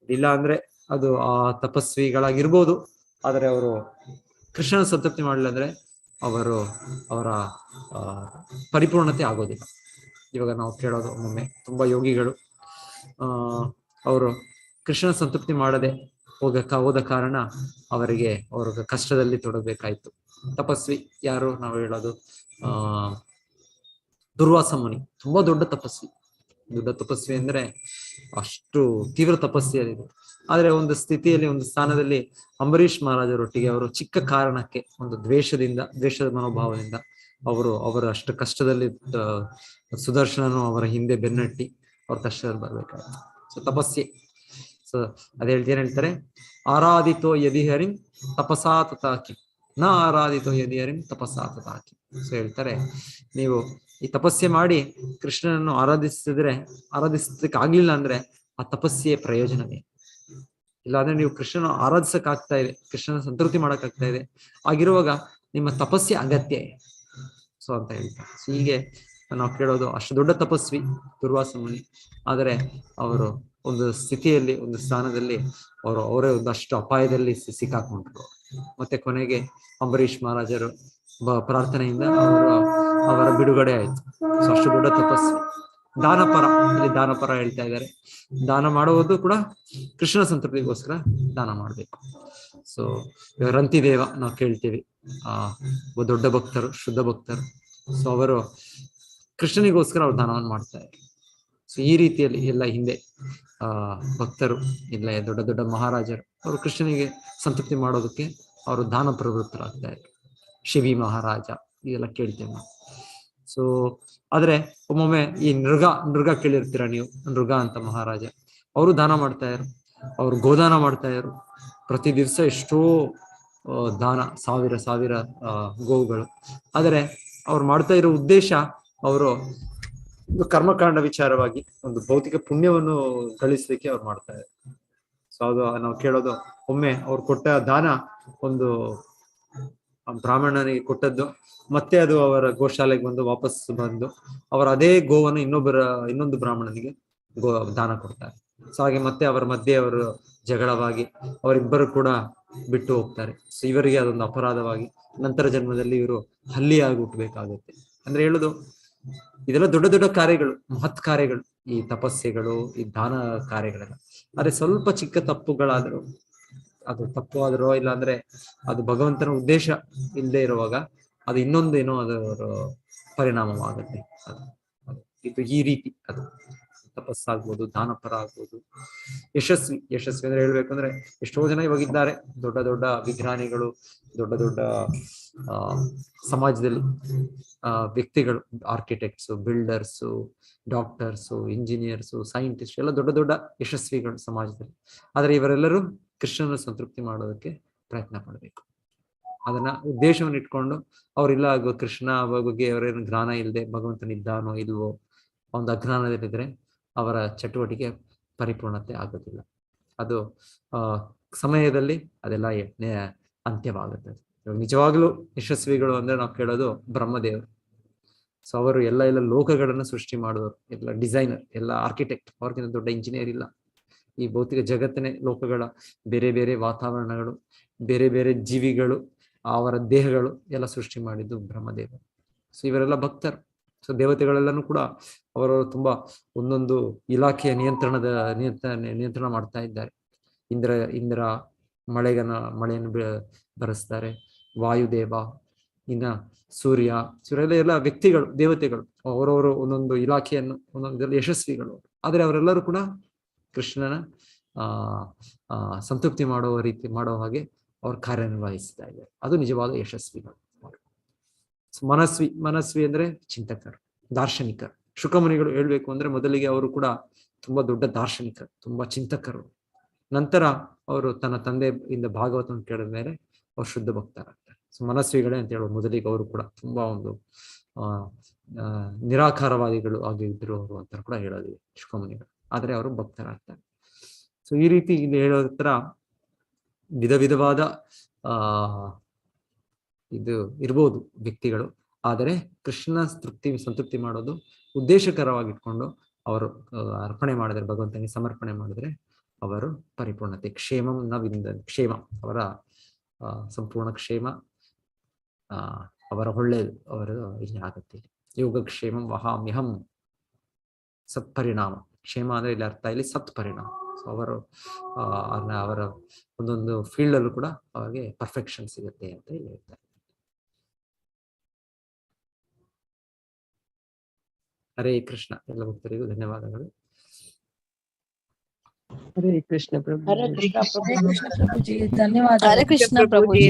ಇಲ್ಲ ಅಂದ್ರೆ ಅದು ಆ ತಪಸ್ವಿಗಳಾಗಿರ್ಬೋದು, ಆದ್ರೆ ಅವರು ಕೃಷ್ಣನ ಸಂತೃಪ್ತಿ ಮಾಡಲಿಲ್ಲ ಅಂದ್ರೆ ಅವರ ಪರಿಪೂರ್ಣತೆ ಆಗೋದಿಲ್ಲ. ಇವಾಗ ನಾವು ಕೇಳೋದು ಒಮ್ಮೊಮ್ಮೆ ತುಂಬಾ ಯೋಗಿಗಳು ಅವರು ಕೃಷ್ಣನ ಸಂತೃಪ್ತಿ ಮಾಡದೆ ಹೋದ ಕಾರಣ ಅವ್ರ ಕಷ್ಟದಲ್ಲಿ ತೊಡಗಬೇಕಾಯ್ತು. ತಪಸ್ವಿ ಯಾರು ನಾವು ಹೇಳೋದು ದುರ್ವಾಸ ಮುನಿ, ತುಂಬಾ ದೊಡ್ಡ ತಪಸ್ವಿ ಅಂದ್ರೆ ಅಷ್ಟು ತೀವ್ರ ತಪಸ್ಸಿಯಲ್ಲಿದೆ. ಆದ್ರೆ ಒಂದು ಸ್ಥಿತಿಯಲ್ಲಿ, ಒಂದು ಸ್ಥಾನದಲ್ಲಿ ಅಂಬರೀಷ್ ಮಹಾರಾಜರೊಟ್ಟಿಗೆ ಅವರು ಚಿಕ್ಕ ಕಾರಣಕ್ಕೆ ಒಂದು ದ್ವೇಷದ ಮನೋಭಾವದಿಂದ ಅವರು ಅಷ್ಟು ಕಷ್ಟದಲ್ಲಿ ಸುದರ್ಶನನು ಅವರ ಹಿಂದೆ ಬೆನ್ನಟ್ಟಿ ಅವ್ರ ಕಷ್ಟದಲ್ಲಿ ಬರ್ಬೇಕಾಯ್ತು. ಸೊ ತಪಸ್ಸೆ. ಸೊ ಏನ್ ಹೇಳ್ತಾರೆ, ಆರಾಧಿತೋ ಯದಿ ಹರಿಂ ತಪಸಾ ತಥಾಕಿ ನ ಆರಾಧಿತೋ ಯದಿ ಹರಿಂ ತಪಸಾ ತಥಾಕಿ. ಸೊ ಹೇಳ್ತಾರೆ, ನೀವು ಈ ತಪಸ್ಸೆ ಮಾಡಿ ಕೃಷ್ಣನನ್ನು ಆರಾಧಿಸಲಿಕ್ಕೆ ಆಗ್ಲಿಲ್ಲ ಅಂದ್ರೆ ಆ ತಪಸ್ಸೆಯ ಪ್ರಯೋಜನವೇ ಇಲ್ಲ. ಅಂದ್ರೆ ನೀವು ಕೃಷ್ಣನ ಆರಾಧಿಸಕ್ ಆಗ್ತಾ ಇದೆ, ಕೃಷ್ಣನ ಸಂತೃಪ್ತಿ ಮಾಡಕ್ ಆಗ್ತಾ ಇದೆ, ಆಗಿರುವಾಗ ನಿಮ್ಮ ತಪಸ್ಸೆ ಅಗತ್ಯ. ಸೊ ಅಂತ ಹೇಳ್ತಾರೆ. ಸೊ ಹೀಗೆ ನಾವು ಕೇಳೋದು, ಅಷ್ಟು ದೊಡ್ಡ ತಪಸ್ವಿ ದುರ್ವಾಸ ಮುನಿ, ಆದರೆ ಅವರು ಒಂದು ಸ್ಥಿತಿಯಲ್ಲಿ, ಒಂದು ಸ್ಥಾನದಲ್ಲಿ ಅವರೇ ಒಂದಷ್ಟು ಅಪಾಯದಲ್ಲಿ ಸಿಕ್ಕಾಕೊಂಡ್ರು. ಮತ್ತೆ ಕೊನೆಗೆ ಅಂಬರೀಷ್ ಮಹಾರಾಜರು ಪ್ರಾರ್ಥನೆಯಿಂದ ಅವರ ಬಿಡುಗಡೆ ಆಯ್ತು. ಸೊ ಅಷ್ಟು ದೊಡ್ಡ ತಪಸ್ವಿ. ದಾನಪರ ಹೇಳ್ತಾ ಇದ್ದಾರೆ, ದಾನ ಮಾಡುವುದು ಕೂಡ ಕೃಷ್ಣ ಸಂತೃಪ್ತಿಗೋಸ್ಕರ ದಾನ ಮಾಡ್ಬೇಕು. ಸೊ ರಂತಿದೇವ ನಾವು ಕೇಳ್ತೀವಿ, ದೊಡ್ಡ ಭಕ್ತರು, ಶುದ್ಧ ಭಕ್ತರು. ಸೊ ಅವರು ಕೃಷ್ಣನಿಗೋಸ್ಕರ ಅವ್ರು ದಾನವನ್ನು ಮಾಡ್ತಾ ಇದ್ದಾರೆ. ಸೊ ಈ ರೀತಿಯಲ್ಲಿ ಎಲ್ಲ ಹಿಂದೆ ಭಕ್ತರು, ಇಲ್ಲ ದೊಡ್ಡ ದೊಡ್ಡ ಮಹಾರಾಜರು, ಅವರು ಕೃಷ್ಣನಿಗೆ ಸಂತೃಪ್ತಿ ಮಾಡೋದಕ್ಕೆ ಅವರು ದಾನ ಪ್ರವೃತ್ತರಾಗ್ತಾ ಇದ್ರು. ಶಿವಿ ಮಹಾರಾಜ ಇದೆಲ್ಲ ಕೇಳ್ತೇವೆ ನಾವು. ಸೊ ಆದ್ರೆ ಒಮ್ಮೊಮ್ಮೆ ಈ ನೃಗ ಕೇಳಿರ್ತೀರ ನೀವು, ನೃಗ ಅಂತ ಮಹಾರಾಜ, ಅವರು ದಾನ ಮಾಡ್ತಾ ಇದ್ರು, ಅವ್ರು ಗೋದಾನ ಮಾಡ್ತಾ ಇದ್ರು. ಪ್ರತಿ ದಿವಸ ಎಷ್ಟೋ ದಾನ, ಸಾವಿರ ಗೋವುಗಳು. ಆದರೆ ಅವ್ರು ಮಾಡ್ತಾ ಇರೋ ಉದ್ದೇಶ, ಅವರು ಒಂದು ಕರ್ಮಕಾಂಡ ವಿಚಾರವಾಗಿ ಒಂದು ಭೌತಿಕ ಪುಣ್ಯವನ್ನು ಗಳಿಸ್ಲಿಕ್ಕೆ ಅವ್ರು ಮಾಡ್ತಾ ಇದ್ದಾರೆ. ಸೊ ಅದು ನಾವು ಕೇಳೋದು, ಒಮ್ಮೆ ಅವ್ರು ಕೊಟ್ಟ ದಾನ ಒಂದು ಬ್ರಾಹ್ಮಣನಿಗೆ ಕೊಟ್ಟದ್ದು, ಮತ್ತೆ ಅದು ಅವರ ಗೋಶಾಲೆಗೆ ವಾಪಸ್ ಬಂದು ಅವರ ಅದೇ ಗೋವನ್ನು ಇನ್ನೊಂದು ಬ್ರಾಹ್ಮಣನಿಗೆ ದಾನ ಕೊಡ್ತಾರೆ. ಸೊ ಹಾಗೆ ಮತ್ತೆ ಅವರ ಮಧ್ಯೆ ಅವರು ಜಗಳವಾಗಿ ಅವರಿಬ್ಬರು ಕೂಡ ಬಿಟ್ಟು ಹೋಗ್ತಾರೆ. ಸೊ ಇವರಿಗೆ ಅದೊಂದು ಅಪರಾಧವಾಗಿ ನಂತರ ಜನ್ಮದಲ್ಲಿ ಇವರು ಹಲ್ಲಿಯಾಗಿ ಹುಟ್ಟಬೇಕಾಗುತ್ತೆ. ಅಂದ್ರೆ ಹೇಳುದು, ಇದೆಲ್ಲ ದೊಡ್ಡ ದೊಡ್ಡ ಕಾರ್ಯಗಳು, ಮಹತ್ ಕಾರ್ಯಗಳು, ಈ ತಪಸ್ಸೆಗಳು, ಈ ದಾನ ಕಾರ್ಯಗಳೆಲ್ಲ. ಆದ್ರೆ ಸ್ವಲ್ಪ ಚಿಕ್ಕ ತಪ್ಪುಗಳಾದ್ರು, ಅದು ತಪ್ಪು ಆದ್ರೂ ಇಲ್ಲ ಅಂದ್ರೆ ಅದು ಭಗವಂತನ ಉದ್ದೇಶ ಇಲ್ಲದೆ ಇರುವಾಗ ಅದು ಇನ್ನೊಂದೇನೋ ಅದರ ಪರಿಣಾಮವಾಗುತ್ತೆ. ಇದು ಈ ರೀತಿ ಅದು ತಪಸ್ಸಾಗ್ಬೋದು, ದಾನಪರ ಆಗ್ಬೋದು, ಯಶಸ್ವಿ ಅಂದ್ರೆ ಹೇಳ್ಬೇಕಂದ್ರೆ ಎಷ್ಟೋ ಜನ ಇವಾಗ ಇದ್ದಾರೆ, ದೊಡ್ಡ ದೊಡ್ಡ ವಿಜ್ಞಾನಿಗಳು, ದೊಡ್ಡ ದೊಡ್ಡ ಸಮಾಜದಲ್ಲಿ ವ್ಯಕ್ತಿಗಳು, ಆರ್ಕಿಟೆಕ್ಟ್ಸು, ಬಿಲ್ಡರ್ಸು, ಡಾಕ್ಟರ್ಸು, ಇಂಜಿನಿಯರ್ಸು, ಸೈಂಟಿಸ್ಟ್ ಎಲ್ಲ ದೊಡ್ಡ ದೊಡ್ಡ ಯಶಸ್ವಿಗಳು ಸಮಾಜದಲ್ಲಿ. ಆದರೆ ಇವರೆಲ್ಲರೂ ಕೃಷ್ಣನ ಸಂತೃಪ್ತಿ ಮಾಡೋದಕ್ಕೆ ಪ್ರಯತ್ನ ಪಡಬೇಕು. ಅದನ್ನ ಉದ್ದೇಶವನ್ನು ಇಟ್ಕೊಂಡು ಅವರಿಲ್ಲ ಕೃಷ್ಣ ಬಗ್ಗೆ ಅವರೇನು ಜ್ಞಾನ ಇಲ್ಲದೆ ಭಗವಂತನಿದ್ದಾನೋ ಇಲ್ವೋ ಒಂದು ಅಜ್ಞಾನದಲ್ಲಿದ್ರೆ ಅವರ ಚಟುವಟಿಕೆ ಪರಿಪೂರ್ಣತೆ ಆಗೋದಿಲ್ಲ. ಅದು ಸಮಯದಲ್ಲಿ ಅದೆಲ್ಲ ಅಂತ್ಯವಾಗುತ್ತದೆ. ಇವಾಗ ನಿಜವಾಗ್ಲೂ ಯಶಸ್ವಿಗಳು ಅಂದ್ರೆ ನಾವು ಕೇಳೋದು ಬ್ರಹ್ಮದೇವರು. ಸೊ ಅವರು ಎಲ್ಲ ಲೋಕಗಳನ್ನು ಸೃಷ್ಟಿ ಮಾಡುವರು, ಎಲ್ಲ ಡಿಸೈನರ್, ಎಲ್ಲ ಆರ್ಕಿಟೆಕ್ಟ್. ಅವ್ರಿಗಿಂತ ದೊಡ್ಡ ಇಂಜಿನಿಯರ್ ಇಲ್ಲ. ಈ ಭೌತಿಕ ಜಗತ್ತನೇ ಲೋಕಗಳ ಬೇರೆ ಬೇರೆ ವಾತಾವರಣಗಳು, ಬೇರೆ ಬೇರೆ ಜೀವಿಗಳು, ಅವರ ದೇಹಗಳು ಎಲ್ಲ ಸೃಷ್ಟಿ ಮಾಡಿದ್ದು ಬ್ರಹ್ಮದೇವರು. ಸೊ ಇವರೆಲ್ಲ ಭಕ್ತರು. ಸೊ ದೇವತೆಗಳೆಲ್ಲನೂ ಕೂಡ ಅವರು ತುಂಬಾ ಒಂದೊಂದು ಇಲಾಖೆಯ ನಿಯಂತ್ರಣ ಮಾಡ್ತಾ ಇದ್ದಾರೆ. ಇಂದ್ರ ಮಳೆಯನ್ನು ಬರೆಸ್ತಾರೆ, ವಾಯುದೇವ, ಇನ್ನ ಸೂರ್ಯ ಎಲ್ಲ ವ್ಯಕ್ತಿಗಳು, ದೇವತೆಗಳು, ಅವರವರು ಒಂದೊಂದು ಇಲಾಖೆಯನ್ನು ಒಂದೊಂದು ಯಶಸ್ವಿಗಳು. ಆದರೆ ಅವರೆಲ್ಲರೂ ಕೂಡ ಕೃಷ್ಣನ ಸಂತೃಪ್ತಿ ಮಾಡೋ ಹಾಗೆ ಅವ್ರು ಕಾರ್ಯನಿರ್ವಹಿಸ್ತಾ ಇದ್ದಾರೆ. ಅದು ನಿಜವಾದ ಯಶಸ್ವಿಗಳು. ಮನಸ್ವಿ ಅಂದ್ರೆ ಚಿಂತಕರು, ದಾರ್ಶನಿಕರು. ಶುಕಮುನಿಗಳು ಹೇಳ್ಬೇಕು ಅಂದ್ರೆ ಮೊದಲಿಗೆ ಅವರು ಕೂಡ ತುಂಬಾ ದೊಡ್ಡ ದಾರ್ಶನಿಕರು, ತುಂಬಾ ಚಿಂತಕರು. ನಂತರ ಅವರು ತನ್ನ ತಂದೆಯಿಂದ ಭಾಗವತವನ್ನು ಕೇಳಿದ ಮೇಲೆ ಅವ್ರು ಶುದ್ಧ ಭಕ್ತರಾಗ್ತಾರೆ. ಸೊ ಮನಸ್ವಿಗಳೇ ಅಂತ ಹೇಳುವ ಮೊದಲಿಗೆ ಅವರು ಕೂಡ ತುಂಬಾ ಒಂದು ನಿರಾಕಾರವಾದಿಗಳು ಆಗಿದ್ರು ಅವರು ಅಂತ ಕೂಡ ಹೇಳೋದಿದೆ ಶುಕಮುನಿಗಳು. ಆದ್ರೆ ಅವರು ಭಕ್ತರಾಗ್ತಾರೆ. ಸೊ ಈ ರೀತಿ ಇಲ್ಲಿ ಹೇಳೋದ್ರ ವಿಧವಾದ ಇದು ಇರ್ಬೋದು ವ್ಯಕ್ತಿಗಳು. ಆದರೆ ಕೃಷ್ಣ ಸಂತೃಪ್ತಿ ಮಾಡೋದು ಉದ್ದೇಶಕರವಾಗಿಟ್ಕೊಂಡು ಅವರು ಅರ್ಪಣೆ ಮಾಡಿದ್ರೆ, ಭಗವಂತನಿಗೆ ಸಮರ್ಪಣೆ ಮಾಡಿದ್ರೆ ಅವರು ಪರಿಪೂರ್ಣತೆ, ಕ್ಷೇಮಂ ನ ವಿಂದ, ಕ್ಷೇಮ ಅವರ ಸಂಪೂರ್ಣ ಕ್ಷೇಮ, ಅವರ ಒಳ್ಳೆಯದು ಅವರು ಇಲ್ಲಿ ಆಗುತ್ತೆ. ಯೋಗಕ್ಷೇಮಂ ವಹಾಮ್ಯಹಂ ಸತ್ಪರಿಣಾಮ. ಕ್ಷೇಮ ಅಂದ್ರೆ ಇಲ್ಲಿ ಅರ್ಥ ಇಲ್ಲಿ ಸತ್ಪರಿಣಾಮ. ಸೊ ಅವರು ಅವರ ಒಂದೊಂದು ಫೀಲ್ಡ್ ಅಲ್ಲೂ ಕೂಡ ಅವರಿಗೆ ಪರ್ಫೆಕ್ಷನ್ ಸಿಗುತ್ತೆ ಅಂತ ಹೇಳ್ತಾರೆ. ಹರೇ ಕೃಷ್ಣ. ಎಲ್ಲ ಭಕ್ತರಿಗೂ ಧನ್ಯವಾದಗಳು. ಹರೇ ಕೃಷ್ಣ ಪ್ರಭು. ಹರೇ ಕೃಷ್ಣ ಪ್ರಭುಜಿ, ಧನ್ಯವಾದ. ಹರೇ ಕೃಷ್ಣ ಪ್ರಭುಜಿ.